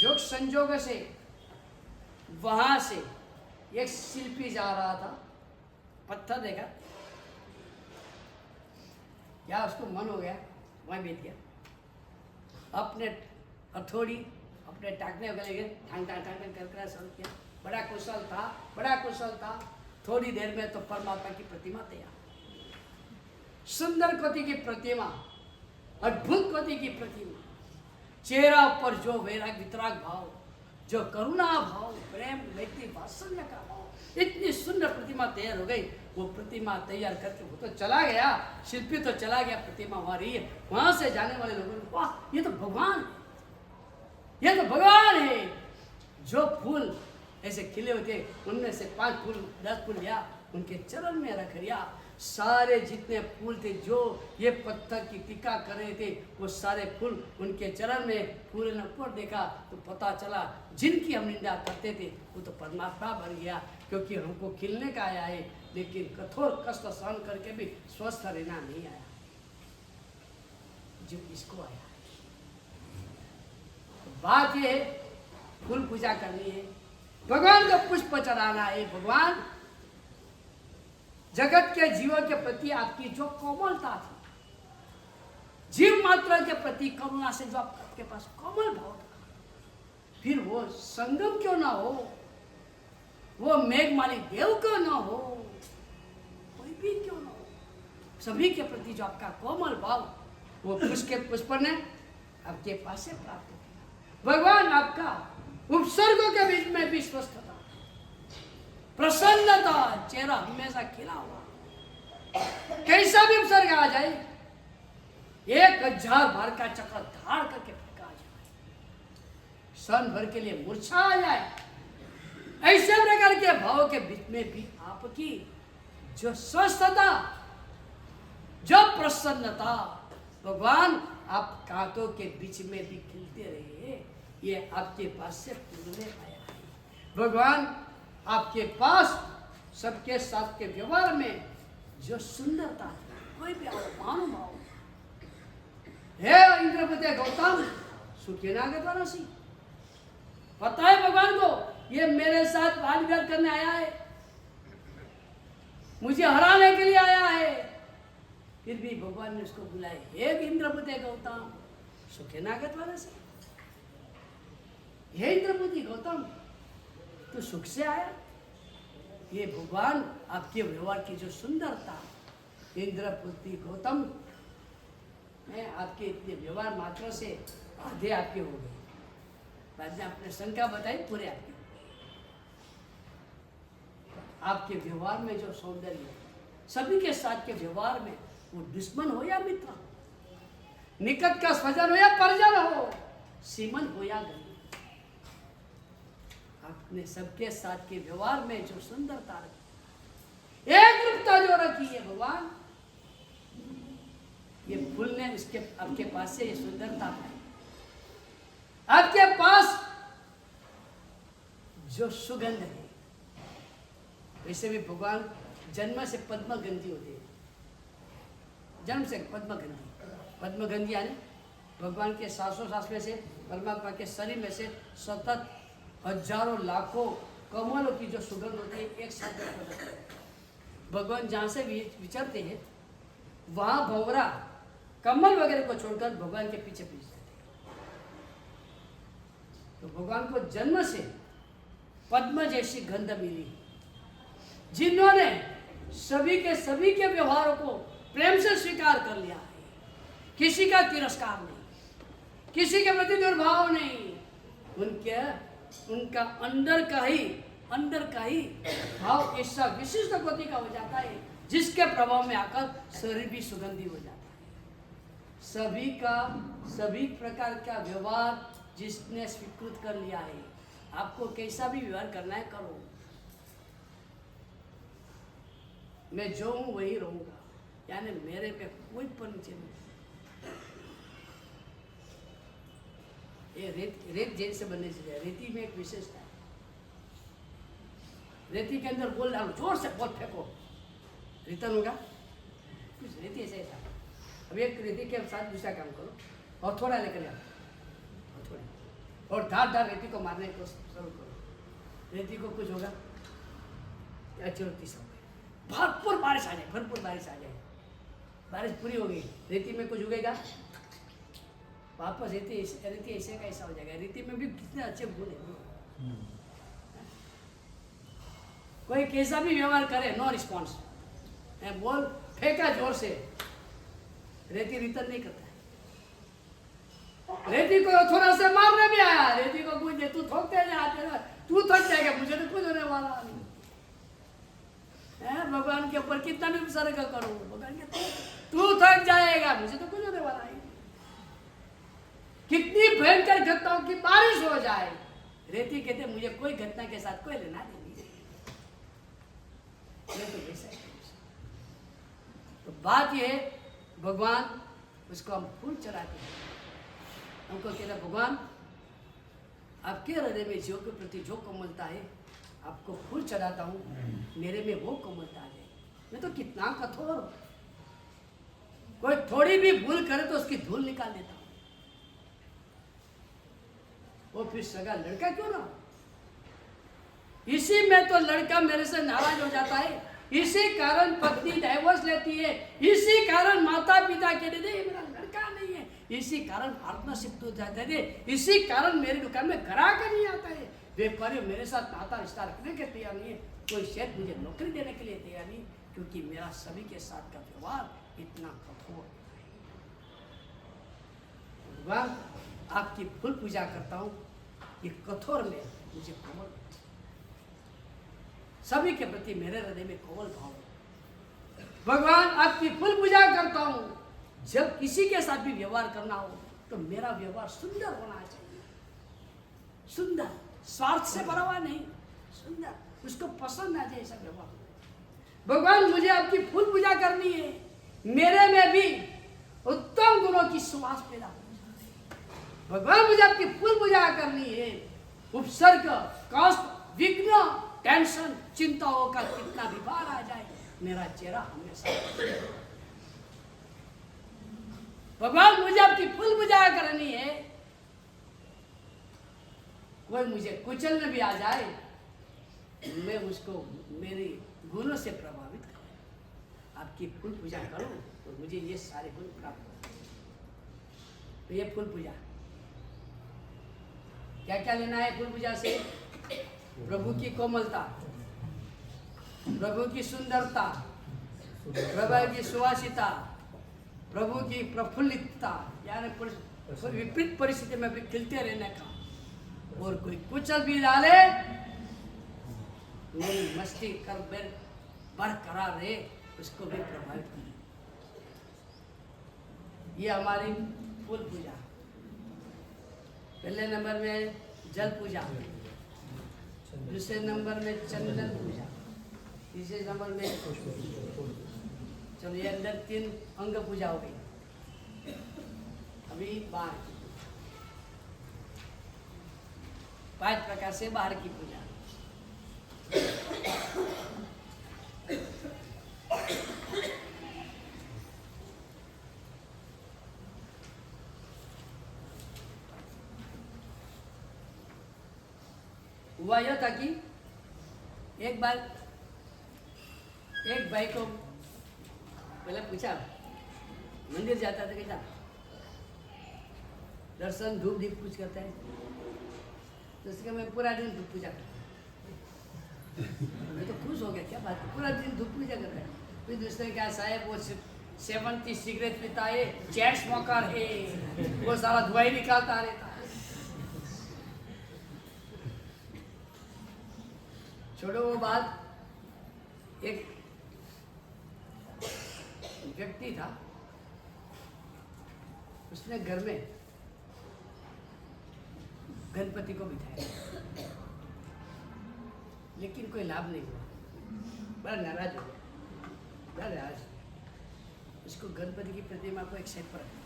जो संजोग से वहां से एक शिल्पी जा रहा था, पत्थर देखा, क्या उसको मन हो गया, वहीं बैठ गया। अपने हथौड़ी अपने टाकने गले गए, ठांग ठांग ठांग कर शुरू किया। बड़ा कुशल था, बड़ा कुशल था। थोड़ी देर में तो परमात्मा की प्रतिमा तैयार। सुंदर कोटि की प्रतिमा, अद्भुत कोटि की प्रतिमा। चेहरा पर जो वैराग वितराग भाव, जो करुणा भाव, प्रेम, मैत्री, वात्सल्य का भाव, इतनी सुंदर प्रतिमा तैयार हो गई। वो प्रतिमा तैयार करके वो तो चला गया, शिल्पी तो चला गया, प्रतिमा वहां रही है। वहां से जाने वाले लोगों ने, वाह ये तो भगवान है, ये तो भगवान है। जो फूल ऐसे खिले हुए थे, उनमें से 5 फूल 10 फूल लिया, उनके चरण में रख लिया। सारे जितने फूल थे जो ये पत्थर की टीका कर रहे थे, वो सारे फूल उनके चरण में। फूल ने ऊपर देखा तो पता चला जिनकी हम निंदा करते थे वो तो परमात्मा बन गया, क्योंकि हमको खिलने का आया है, लेकिन कठोर कष्ट सहन करके भी स्वस्थ रहना नहीं आया, जो इसको आया। बात ये है, फूल पूजा करनी है, भगवान को पुष्प चढ़ाना है। भगवान जगत के जीवों के प्रति आपकी जो कोमलता थी, जीव मात्र के प्रति करुणा से जो आपके पास कोमल भाव था, फिर वो संगम क्यों ना हो, वो मेघमाली देव क्यों ना हो, कोई भी क्यों ना हो, सभी के प्रति जो आपका कोमल भाव, वो पुष्प ने आपके पास से प्राप्त किया। भगवान आपका उपसर्गों के बीच में भी स्वस्थता, प्रसन्नता, चेहरा हमेशा खिला हुआ। कैसा भी उपसर्ग आ जाए, 1000 बार का चक्र धार करके फेंका जाए, क्षण भर के लिए मूर्छा आ जाए, ऐसे प्रकार के भाव के बीच में भी आपकी जो स्वस्थता, जो प्रसन्नता, भगवान आप कांटों के बीच में भी खिलते रहे, ये आपके पास से पूर्ण आया है। भगवान आपके पास सबके साथ के व्यवहार में जो सुंदरता है, कोई भी महानुभाव है। इंद्रपति गौतम सुखे नागत वाराणसी, पता है भगवान को ये मेरे साथ वाद विवाद करने आया है, मुझे हराने के लिए आया है। फिर भी भगवान ने उसको बुलाए, हे इंद्रपुत्र गौतम, सुखेनागत वाले से, हे इंद्रपुत्र गौतम, तो सुख से आया। ये भगवान आपके व्यवहार की जो सुंदरता, इंद्रपुत्र गौतम, मैं आपके इतने व्यवहार मात्र से आधे आपके हो गए, बाद में आपने शंका बताई, पूरे आपके हो गए। आपके व्यवहार में जो सौंदर्य है, सभी के साथ के व्यवहार में, वो दुश्मन हो या मित्र, निकट का स्वजन हो या परिजन हो, सीमन हो या गरीब, आपने सबके साथ के व्यवहार में जो सुंदरता रखी, एक रूपता जो रखी है भगवान, ये फूल ने उसके आपके पास से ये सुंदरता है। आपके पास जो सुगंध है, वैसे भी भगवान जन्म से पद्मगंधी होते हैं, जन्म से पद्मगंधी। पद्मगंधी यानी भगवान के सांसों सांस में से, परमात्मा के शरीर में से सतत हजारों लाखों कमलों की जो सुगंध होती है, एक साथ भगवान जहाँ से विचरते हैं, वहाँ भंवरा कमल वगैरह को छोड़कर भगवान के पीछे पीछे जाते हैं। तो भगवान को जन्म से पद्म जैसी गंध मिली, जिन्होंने सभी के व्यवहारों को प्रेम से स्वीकार कर लिया है, किसी का तिरस्कार नहीं, किसी के प्रति दुर्भाव नहीं, उनका अंदर का ही भाव ऐसा विशिष्ट गति का हो जाता है, जिसके प्रभाव में आकर शरीर भी सुगंधी हो जाता है। सभी प्रकार का व्यवहार जिसने स्वीकृत कर लिया है, आपको कैसा भी व्यवहार करना है करो, मैं जो हूं वही रहूंगा, यानी मेरे पे कोई परिचय नहीं। ये रेत जैसे बनने से जाए, रेती में एक विशेषता है, रेती के अंदर बोल डालो, जोर से बोल फेंको, रिटर्न होगा कुछ, रेती ऐसा। अब एक रेती के साथ दूसरा काम करो, और थोड़ा लेकर आओ, और धार रेती को मारने को शुरू करो, रेती को कुछ होगा, चलो तीसरा हो गया, भरपूर बारिश आ जाए, बारिश पूरी हो गई, रेती में कुछ उगेगा, वापस रेती ऐसे का ऐसा हो जाएगा। रेती में भी कितने अच्छे गुण है, कोई कैसा भी व्यवहार करे, नो रिस्पॉन्स, बोल फेंका जोर से, रेती रिटर्न नहीं करता है। रेती को थोड़ा से मारने भी आया, रेती को पूछे तू ठोकते जा, तू थक जाएगा, मुझे तो कुछ होने वाला नहीं है। भगवान के ऊपर कितना भी उपसर्ग करो, भगवान के तू थक जाएगा, मुझे तो कुछ होने वाला नहीं। कितनी भयंकर घटनाओं की बारिश हो जाए, रेती कहते मुझे कोई घटना के साथ कोई लेना नहीं। तो बात ये, भगवान उसको हम फूल चढ़ाते हैं, हमको कहते भगवान आपके हृदय में जीव के प्रति जो कोमलता है, आपको फूल चढ़ाता हूँ, मेरे में वो कोमलता है। मैं तो कितना कठोर हूँ, कोई थोड़ी भी भूल करे तो उसकी धूल निकाल देता हूँ, वो फिर सगा लड़का क्यों ना, इसी में तो लड़का मेरे से नाराज हो जाता है, इसी कारण पत्नी डाइवोर्स लेती है, इसी कारण माता पिता कहते थे मेरा लड़का नहीं है, इसी कारण पार्टनरशिप हो जाते थे, इसी कारण मेरी दुकान में ग्राहक नहीं आता है, व्यापारी मेरे साथ नाता रिश्ता रखने के तैयार नहीं है, कोई शेख मुझे नौकरी देने के लिए तैयार नहीं, क्योंकि मेरा सभी के साथ का व्यवहार इतना कठोर। भगवान आपकी फूल पूजा करता हूँ, ये कठोर में मुझे कोमल, सभी के प्रति मेरे हृदय में कोमल भाव। भगवान आपकी फूल पूजा करता हूँ, जब किसी के साथ भी व्यवहार करना हो तो मेरा व्यवहार सुंदर होना चाहिए, सुंदर, स्वार्थ से भरा हुआ नहीं, सुंदर, उसको पसंद आ जाए ऐसा व्यवहार। भगवान मुझे आपकी फूल पूजा करनी है, मेरे में भी उत्तम गुणों की सुवास पैदा हो। भगवान मुझे आपकी फूल पूजा करनी है, उपसर्ग, कष्ट, विघ्न, टेंशन, चिंताओं का कितना भी बार आ जाए, मेरा चेहरा हमेशा। भगवान मुझे आपकी फूल पूजा करनी है, कोई मुझे कुचलने भी आ जाए मैं उसको मेरे गुणों से प्रभावित करूँ। आपकी फूल पूजा करूँ तो मुझे ये सारे गुण प्राप्त हो। तो ये फूल पूजा क्या क्या लेना है फूल पूजा से? प्रभु की कोमलता, प्रभु की सुंदरता, प्रभु की सुवासिता, प्रभु की प्रफुल्लितता, यानी विपरीत परिस्थिति में भी खिलते रहने का। और कोई कुचल भी डाले नहीं, मस्ती कर बरकरार रहे, उसको भी प्रभावित करे। ये हमारी फूल पूजा। पहले नंबर में जल पूजा, दूसरे नंबर में चंदन पूजा, तीसरे नंबर में चलो ये अंदर 3 अंग पूजा हो गई। अभी बाहर 5 प्रकार से बाहर की पूजा। हुआ यह था कि एक बार एक भाई को पहले पूछा, मंदिर जाता था कैसा दर्शन धूप दीप कुछ करता है, तो उसके मैं पूरा दिन धूप पूजा करता। मैं तो खुश हो गया, क्या बात है, पूरा दिन धूप पूजा करता है। फिर दूसरे क्या साहब वो 70 सिगरेट पीता है, चैट स्मोकर है, वो सारा धुआं निकालता रहता है। छोड़ो वो बात। एक व्यक्ति था, उसने घर में गणपति को बिठाया, लेकिन कोई लाभ नहीं हुआ। बड़ा नाराज हो गया, बड़ा नाराज। उसको गणपति की प्रतिमा को एक साइड पर रखा,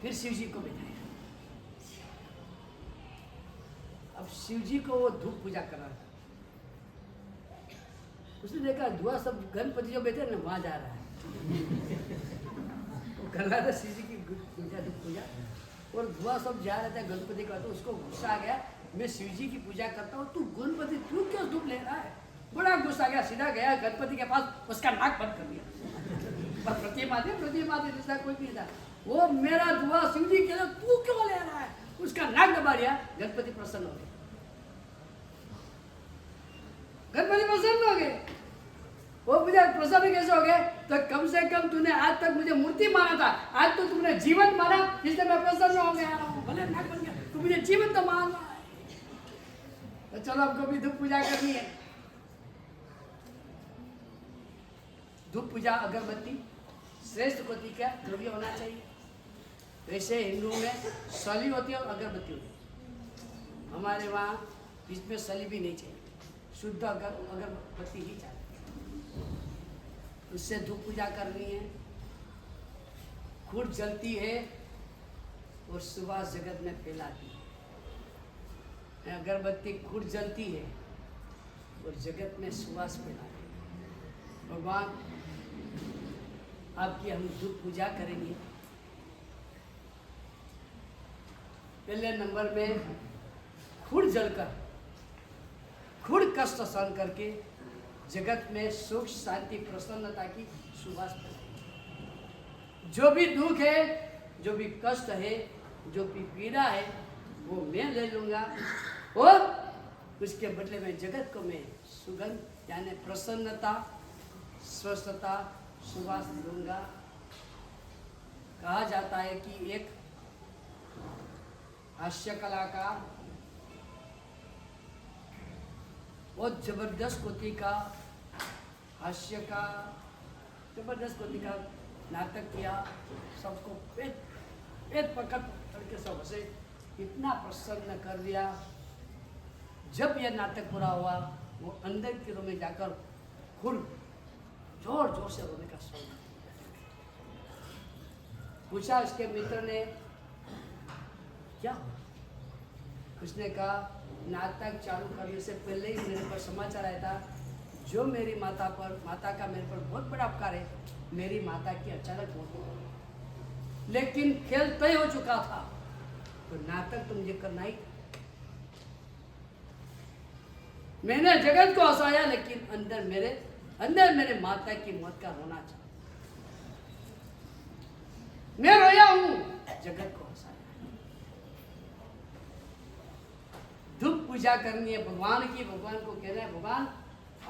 फिर शिव जी को बिठाया। अब शिव जी को वो धूप पूजा कर रहा था। उसने देखा धुआं सब गणपति जो बैठे ना वहां जा रहा है। वो कर रहा था शिव जी की धूप पूजा, और धुआं सब जा रहा था गणपति का। तो उसको गुस्सा आ गया, मैं शिव जी की पूजा करता हूँ, तू गणपति तू क्यों धूप ले रहा है? बड़ा गुस्सा गया, सीधा गया गणपति के पास, उसका नाक बंद कर दिया। पर प्रतिमा दे दूसरा कोई नहीं था। वो मेरा धुआं शिव जी के लिए तू क्यों ले रहा है? उसका नाक दबा दिया। गणपति प्रसन्न हो गए, गणपति प्रसन्न हो गए। वो मुझे प्रसन्न कैसे हो गए? तो कम से कम तूने आज तक मुझे मूर्ति माना था, आज तो तुमने जीवन माना, इसलिए मैं प्रसन्न हो गया हूँ। भले नाक बन गया, तू मुझे जीवन तो मान रहा है। तो चलो हमको भी धूप पूजा करनी है। धूप पूजा अगरबत्ती श्रेष्ठ कोटि का द्रव्य होना चाहिए। वैसे हिंदू में सली होती है और अगरबत्ती होती है। हमारे वहाँ इसमें सली भी नहीं चाहिए, शुद्ध अगरबत्ती ही चाहिए। उससे धूप पूजा करनी है। खुद जलती है और सुवास जगत में फैलाती है। अगरबत्ती खुद जलती है और जगत में सुवास फैलाती है। भगवान आपकी हम धूप पूजा करेंगे। पहले नंबर में खुद जलकर, खुद कष्ट सहन करके जगत में सुख शांति प्रसन्नता की सुवास फैलाएगी। जो भी दुख है, जो भी कष्ट है, जो भी पीड़ा है, वो मैं ले लूंगा और उसके बदले में जगत को मैं सुगंध यानी प्रसन्नता, स्वस्थता, सुवास दूंगा। कहा जाता है कि एक हास्य कलाकार बहुत जबरदस्त कोटि का हास्य का जबरदस्त कोटि का नाटक किया। सबको पेट पकड़ करके सब हंसे, इतना प्रसन्न कर दिया। जब यह नाटक पूरा हुआ, वो अंदर के रूम में जाकर खुद जोर जोर से रोने का शौक। पूछा उसके मित्र ने क्या हुआ? उसने कहा नाटक चालू करने से पहले ही मेरे पर समाचार आया था, जो मेरी माता का मेरे पर बहुत बड़ा उपकार है, मेरी माता की अचानक मौत हो गई। लेकिन खेल तय हो चुका था, तो नाटक तो मुझे करना ही था। मैंने जगत को हंसाया, लेकिन अंदर मेरे माता की मौत का रोना था। मैं रोया हूं, जगत को हंसाया। धूप पूजा करनी है भगवान की। भगवान को कहना है, भगवान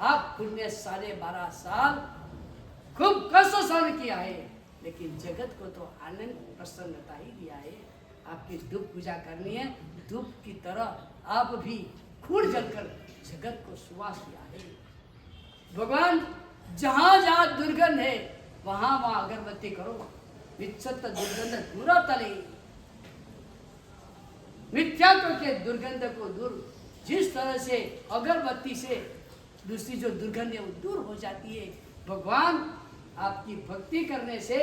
आप खुद ने 12.5 साल खूब कष्ट सहन किया है, लेकिन जगत को तो आनंद प्रसन्नता ही दिया है। आपकी धूप पूजा करनी है। धूप की तरह आप भी खून जलकर जगत को सुवास दिया है। भगवान जहां जहां दुर्गंध है वहां वहां अगरबत्ती करो। विच्छत दुर्गंध दूर तले, मिथ्यात्व के दुर्गंध को दूर। जिस तरह से अगरबत्ती से दूसरी जो दुर्गंध है वो दूर हो जाती है, भगवान आपकी भक्ति करने से,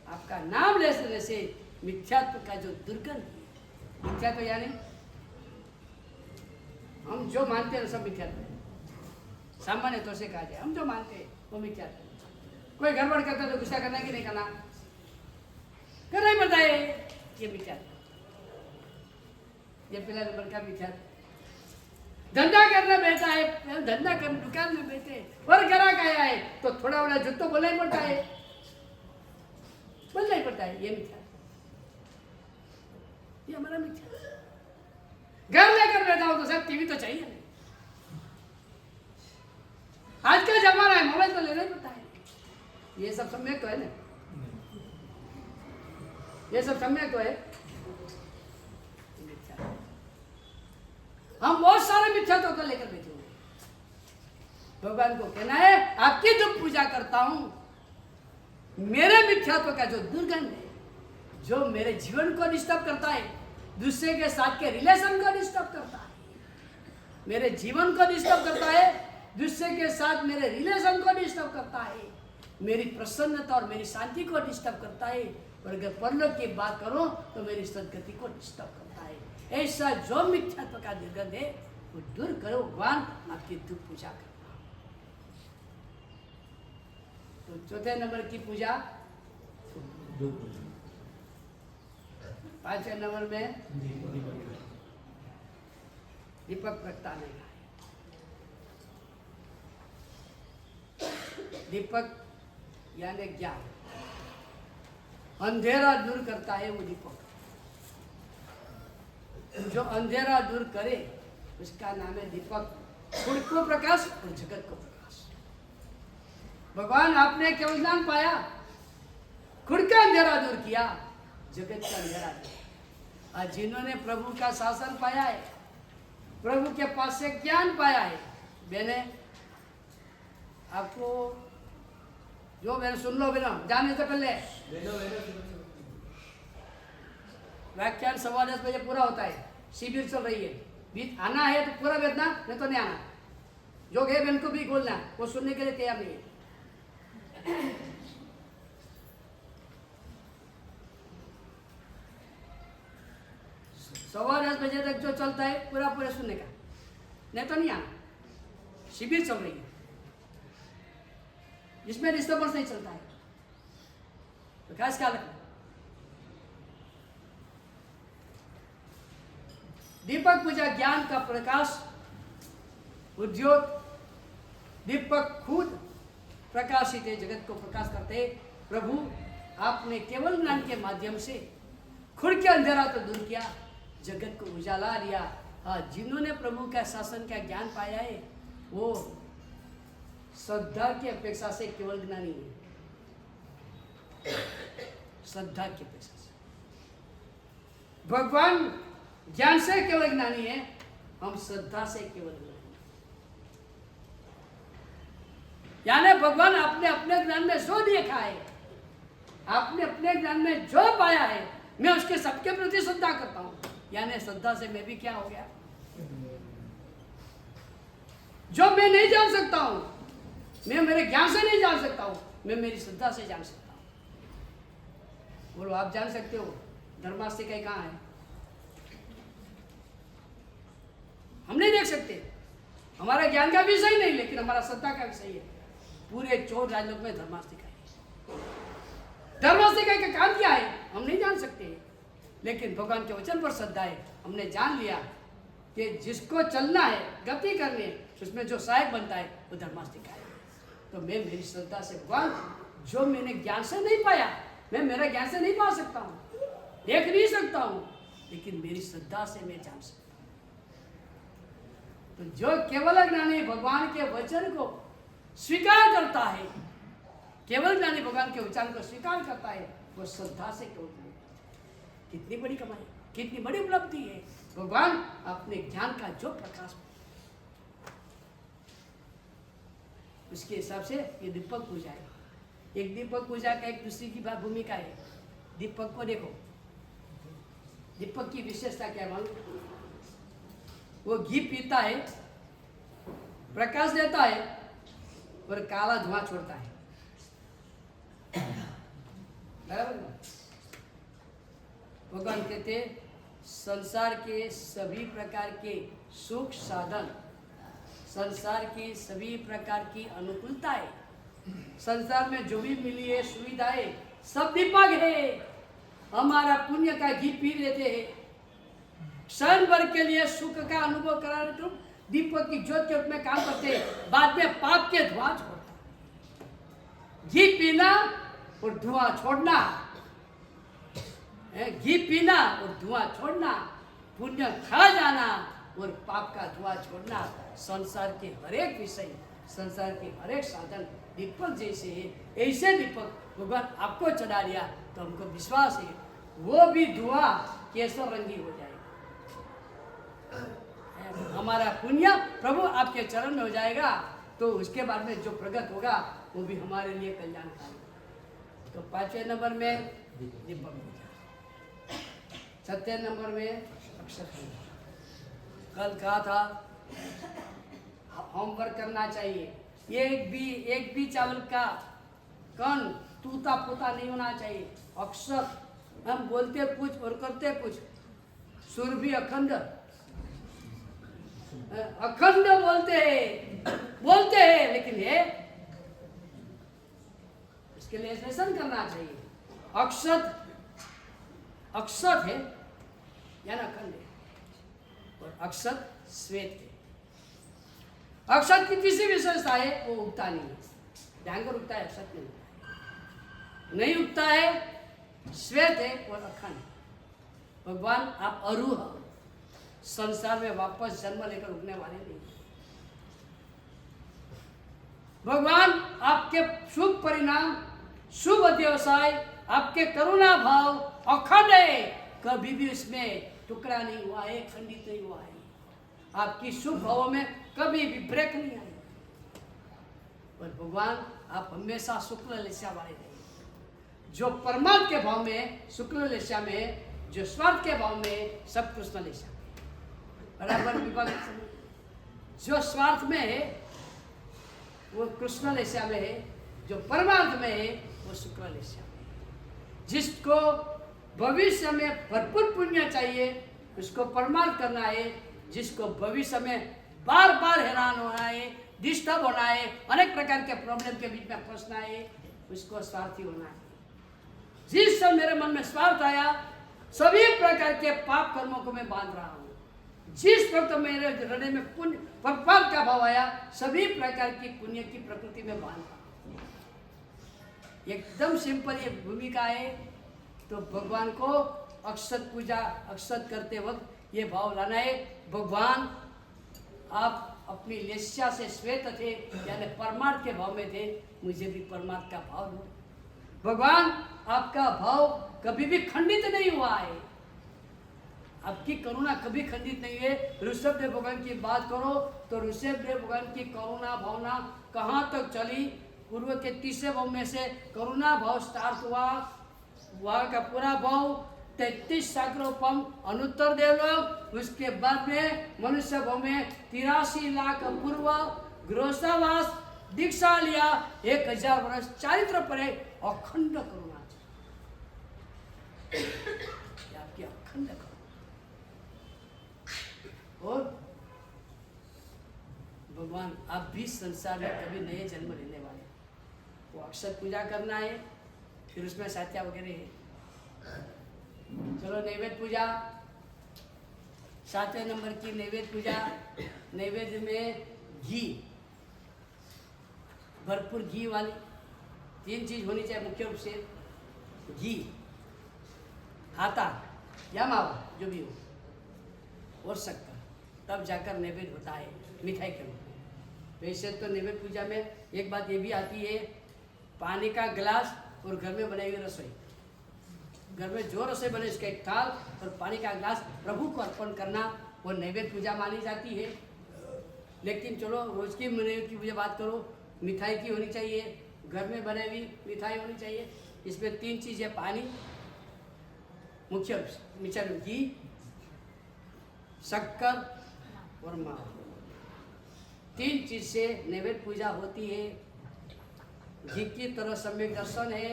आपका नाम लेने से मिथ्यात्व का जो दुर्गंध है, मिथ्यात्व यानी हम जो मानते हैं सब मिथ्यात्व है। सामान्य तौर से कहा जाए, हम जो मानते हैं वो मिथ्यात्व है। कोई गड़बड़ करता है तो गुस्सा करना कि नहीं करना, करना ही पड़ता है, ये मिथ्यात्व। ये पहला नंबर का मिथ्यात्व। धंधा करना बैठा है, धंधा कर दुकान में बैठे और ग्राहक आया है तो थोड़ा बड़ा झूठ तो बोलना ही पड़ता है, बोलना ही पड़ता है। ये मिथ्या, ये हमारा मिथ्या। घर लेकर बैठा हो तो सब टीवी तो चाहिए नहीं। आज का जमाना है, मोबाइल तो लेना ही पड़ता है। ये सब सम्यक तो है ना, ये सब सम्यक तो है। हम बहुत सारे मिथ्यात्व को लेकर बैठे हुए। भगवान को कहना है, आपकी जो पूजा करता हूं, मेरे मिथ्यात्व का जो दुर्गंध है, जो मेरे जीवन को डिस्टर्ब करता है, दूसरे के साथ के रिलेशन को डिस्टर्ब करता है, मेरे जीवन को डिस्टर्ब करता है, दूसरे के साथ मेरे रिलेशन को डिस्टर्ब करता है, मेरी प्रसन्नता और मेरी शांति को डिस्टर्ब करता है, और अगर परलोक की बात करो तो मेरी सदगति को डिस्टर्ब करता है। ऐसा जो मिथ्यात्व का दुर्गंध है वो दूर करो। भगवान आपकी धूप पूजा करता हूं। तो चौथे नंबर की पूजा, 5वें नंबर में दीपक प्रगटाने का है। दीपक यानी ज्ञान, अंधेरा दूर करता है वो दीपक। जो अंधेरा दूर करे उसका नाम है दीपक। खुद को प्रकाश और जगत को प्रकाश। भगवान आपने केवल ज्ञान पाया, खुद का अंधेरा दूर किया, जगत का अंधेरा किया। और जिन्होंने प्रभु का शासन पाया है, प्रभु के पास से ज्ञान पाया है, मैंने आपको जो मैंने सुन लो बिना जाने से पहले, व्याख्यान 10:15 बजे पूरा होता है, शिविर चल रही है, बीच आना है तो पूरा बैठना, नहीं तो नहीं आना। जो गए बहन को भी बोलना, वो सुनने के लिए तैयार नहीं है। 10:15 बजे तक जो चलता है पूरा पूरा सुनने का, नहीं तो नहीं आना। शिविर चल रही है, इसमें डिस्टर्बेंस नहीं चलता है, तो खास ख्याल रखना। दीपक पूजा ज्ञान का प्रकाश, उद्योग। दीपक खुद प्रकाशित है, जगत को प्रकाश करते। प्रभु आपने केवल ज्ञान के माध्यम से खुद के अंधेरा तो दूर किया, जगत को उजाला दिया। हाँ, जिन्होंने प्रभु का शासन का ज्ञान पाया है वो श्रद्धा की अपेक्षा से केवल ज्ञानी है। श्रद्धा की अपेक्षा से भगवान ज्ञान से केवल ज्ञानी है, हम श्रद्धा से केवल ज्ञानी। यानी भगवान आपने अपने ज्ञान में जो देखा है, आपने अपने ज्ञान में जो पाया है, मैं उसके सबके प्रति श्रद्धा करता हूं। यानी श्रद्धा से मैं भी क्या हो गया, जो मैं नहीं जान सकता हूं, मैं मेरे ज्ञान से नहीं जान सकता हूं, मैं मेरी श्रद्धा से जान सकता हूं। बोलो, आप जान सकते हो धर्मास्तिक कहाँ है? हम नहीं देख सकते, हमारा ज्ञान का विषय नहीं, लेकिन हमारा श्रद्धा का विषय है। पूरे 14 राजलोक में धर्मास्तिक है। धर्मास्तिक का काम क्या है हम नहीं जान सकते, लेकिन भगवान के वचन पर श्रद्धा है। हमने जान लिया कि जिसको चलना है, गति करनी है, उसमें जो सहायक बनता है वो धर्मास्तिक है। तो मैं मेरी श्रद्धा से भगवान, जो मैंने ज्ञान से नहीं पाया, मैं मेरे ज्ञान से नहीं पा सकता हूँ, देख नहीं सकता हूँ, लेकिन मेरी श्रद्धा से मैं जान सकता हूँ। तो जो केवल ज्ञानी भगवान के वचन को स्वीकार करता है, केवल ज्ञानी भगवान के उच्चारण को स्वीकार करता है, वो श्रद्धा से केवल ज्ञानी। कितनी बड़ी कमाई, कितनी बड़ी उपलब्धि है। भगवान अपने ज्ञान का जो प्रकाश, उसके हिसाब से ये दीपक पूजा है। एक दीपक पूजा का एक दूसरी की बात भूमिका है। दीपक को देखो, दीपक की विशेषता क्या मालूम? वो घी पीता है, प्रकाश देता है और काला धुआं छोड़ता है। भगवान कहते संसार के सभी प्रकार के सुख साधन, संसार की सभी प्रकार की अनुकूलताएं, संसार में जो भी मिली है सुविधाएं, सब दीपक है। हमारा पुण्य का घी पी लेते हैं, क्षण भर के लिए सुख का अनुभव कराने तो दीपक की ज्योत के रूप में काम करते हैं, बाद में पाप के धुआं छोड़ता। घी पीना और धुआं छोड़ना, घी पीना और धुआं छोड़ना, पुण्य खा जाना और पाप का धुआं छोड़ना, संसार के हर एक विषय, संसार के हर एक साधन दीपक जैसे है। ऐसे दीपक भगवान आपको चढ़ा दिया तो हमको विश्वास है वो भी धुआं केसर रंगी हो जाएगा। हमारा पुण्य प्रभु आपके चरण में हो जाएगा, तो उसके बाद में जो प्रगत होगा वो भी हमारे लिए कल्याणकारी। तो 5वें नंबर में दीपक पूजा, 7वें नंबर में अक्षर पूजा। कल कहा था होमवर्क करना चाहिए, एक भी चावल का कण टूटा फूटा नहीं होना चाहिए। अक्षर, हम बोलते कुछ और करते कुछ, सुर भी अखंड बोलते हैं लेकिन ये इसके लिए लेसन करना चाहिए। अक्षत है या अखंड है, और अक्षत श्वेत है। अक्षत की तीसरी विशेषता है वो उगता नहीं है, ध्यान को उगता है, अक्षत नहीं उगता है, श्वेत है और अखंड। भगवान आप अरूह, संसार में वापस जन्म लेकर उगने वाले नहीं। भगवान आपके शुभ परिणाम, शुभ व्यवसाय, आपके करुणा भाव अखंड है, कभी भी उसमें टुकड़ा नहीं हुआ है, खंडित नहीं हुआ है। आपकी शुभ भावों में कभी भी ब्रेक नहीं आई। और भगवान आप हमेशा शुक्ल लेस्या वाले नहीं, जो परमात्मा के भाव में शुक्ल लेस्या में, जो स्वार्थ के भाव में सब कृष्ण लेस्या बराबर विभाग। जो स्वार्थ में है वो कृष्ण लेस्या में है, जो परमार्थ में है वो शुक्ल लेस्या में है। जिसको भविष्य में भरपूर पुण्य चाहिए उसको परमार्थ करना है, जिसको भविष्य में बार बार हैरान होना है, डिस्टर्ब होना है, अनेक प्रकार के प्रॉब्लम के बीच में फंसना है, उसको स्वार्थी होना है। जिस समय मेरे मन में स्वार्थ आया, सभी प्रकार के पाप कर्मों को मैं बांध रहा हूँ। जिस वक्त मेरे हृदय में पुण्य पाप का भाव आया, सभी प्रकार की पुण्य की प्रकृति में बांध रहा हूँ। एकदम सिंपल ये भूमिका है। तो भगवान को अक्षत पूजा, अक्षत करते वक्त ये भाव लाना है, भगवान आप अपनी लेस्या से श्वेत थे, यानी परमार्थ के भाव में थे, मुझे भी परमार्थ का भाव दो। भगवान आपका भाव कभी भी खंडित नहीं हुआ है, आपकी करुणा कभी खंडित नहीं है। ऋषभदेव भगवान की बात करो तो ऋषभदेव भगवान की करुणा भावना कहाँ तक चली? पूर्व के तीसरे भाव में से करुणा भाव स्टार्ट हुआ, वहाँ का पूरा भाव 33 सागरोपम अनुत्तर देवलोक, उसके बाद में मनुष्य भाव में 83 लाख पूर्व गृहस्थावास, दीक्षा लिया, 1000 वर्ष चारित्र पर अखंड करुणा, आपकी अखंड करुणा। और भगवान आप भी संसार में कभी नए जन्म लेने वाले, वो अक्षत पूजा करना है, फिर उसमें सात्या वगैरह है। चलो नैवेद्य पूजा, 7वें नंबर की नैवेद्य पूजा। नैवेद्य में घी, भरपूर घी वाली 3 चीज होनी चाहिए मुख्य रूप से, घी, आटा या मावा जो भी हो, और शक्कर, तब जाकर नैवेद्य होता है मिठाई के रूप में। वैसे तो नैवेद्य पूजा में एक बात ये भी आती है, पानी का गिलास और घर में बनाई हुई रसोई, घर में जो रसोई बने इसका एक थाल और पानी का गिलास प्रभु को अर्पण करना, वो नैवेद्य पूजा मानी जाती है। लेकिन चलो रोज की नैवेद्य की पूजा बात करो, मिठाई की होनी चाहिए, घर में बने हुई मिठाई होनी चाहिए। इसमें 3 चीज़ें, पानी मुख्य मिश्रण, घी, शक्कर और मावा, 3 चीज से नैवेद्य पूजा होती है। घी की तरह सम्यक दर्शन है,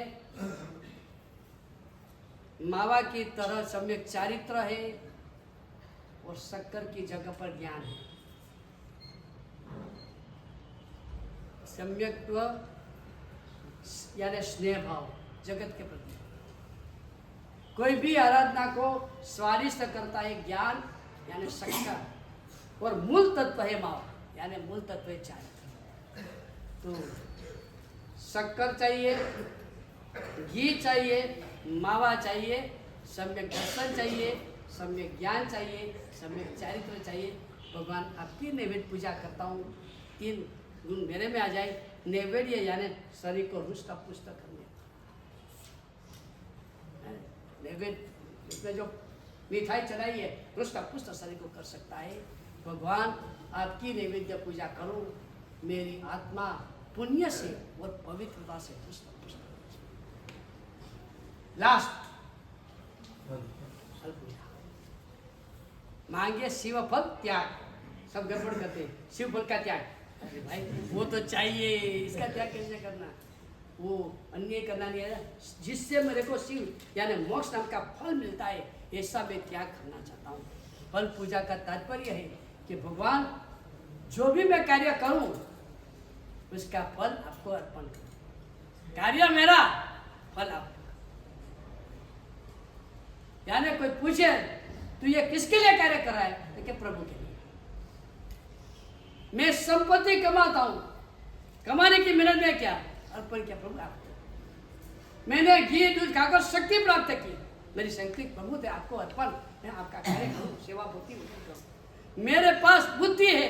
मावा की तरह सम्यक चारित्र है, और शक्कर की जगह पर ज्ञान है। सम्यक्त्व यानी स्नेह भाव जगत के प्रति। कोई भी आराधना को स्वादिष्ट करता है ज्ञान यानी शक्कर, और मूल तत्व है मावा यानी मूल तत्व है चारित्र। तो शक्कर चाहिए, घी चाहिए, मावा चाहिए, सम्यक दर्शन चाहिए, सम्यक ज्ञान चाहिए, सम्यक चारित्र चाहिए। भगवान आपकी नैवेद्य पूजा करता हूँ, 3 गुण मेरे में आ जाए। नैवेद्य यानी शरीर को रुष्ट पुष्ट करने, नैवेद्य इसमें जो मिठाई चढ़ाई है रुष्ट पुष्ट शरीर को कर सकता है। भगवान आपकी नैवेद्य पूजा करो, मेरी आत्मा पुण्य से और पवित्रता से रुष्ट पुष्ट। लास्ट फल पूजा, मांगे शिव फल त्याग। सब गड़बड़ करते हैं, शिव फल का त्याग। अरे भाई वो तो चाहिए, इसका त्याग कैसे करना, वो अन्य करना नहीं है, जिससे मेरे को शिव यानी मोक्ष नाम का फल मिलता है, ऐसा मैं त्याग करना चाहता हूँ। फल पूजा का तात्पर्य है कि भगवान जो भी मैं कार्य करूं उसका फल आपको अर्पण करूं। कार्य मेरा, फल आपको। यानी कोई पूछे तू ये किसके लिए कार्य कर रहा है, तो क्या प्रभु के लिए। मैं संपत्ति कमाता हूं, कमाने की मेहनत में क्या अर्पण किया प्रभु आपको। मैंने घी दूध खाकर शक्ति प्राप्त की, मेरी शक्ति प्रभु थे आपको अर्पण। मैं आपका कार्य करूं, सेवा भक्ति करूं। मेरे पास बुद्धि है,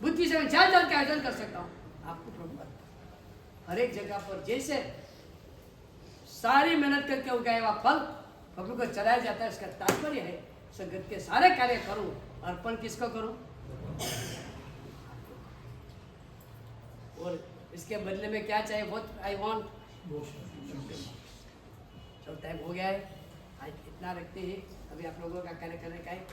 बुद्धि से मैं जान जान के आयोजन कर सकता हूं, आपको प्रभु अर्पण। हर एक जगह पर जैसे सारी मेहनत करके उगाया हुआ फल प्रभु को चलाया जाता है, इसका तात्पर्य है संगत के सारे कार्य करूं, अर्पण किसको करूं, और इसके बदले में क्या चाहिए, व्हाट आई वांट। चलो टाइम हो गया है, आज इतना रखते हैं। अभी आप लोगों का कार्य करने का है।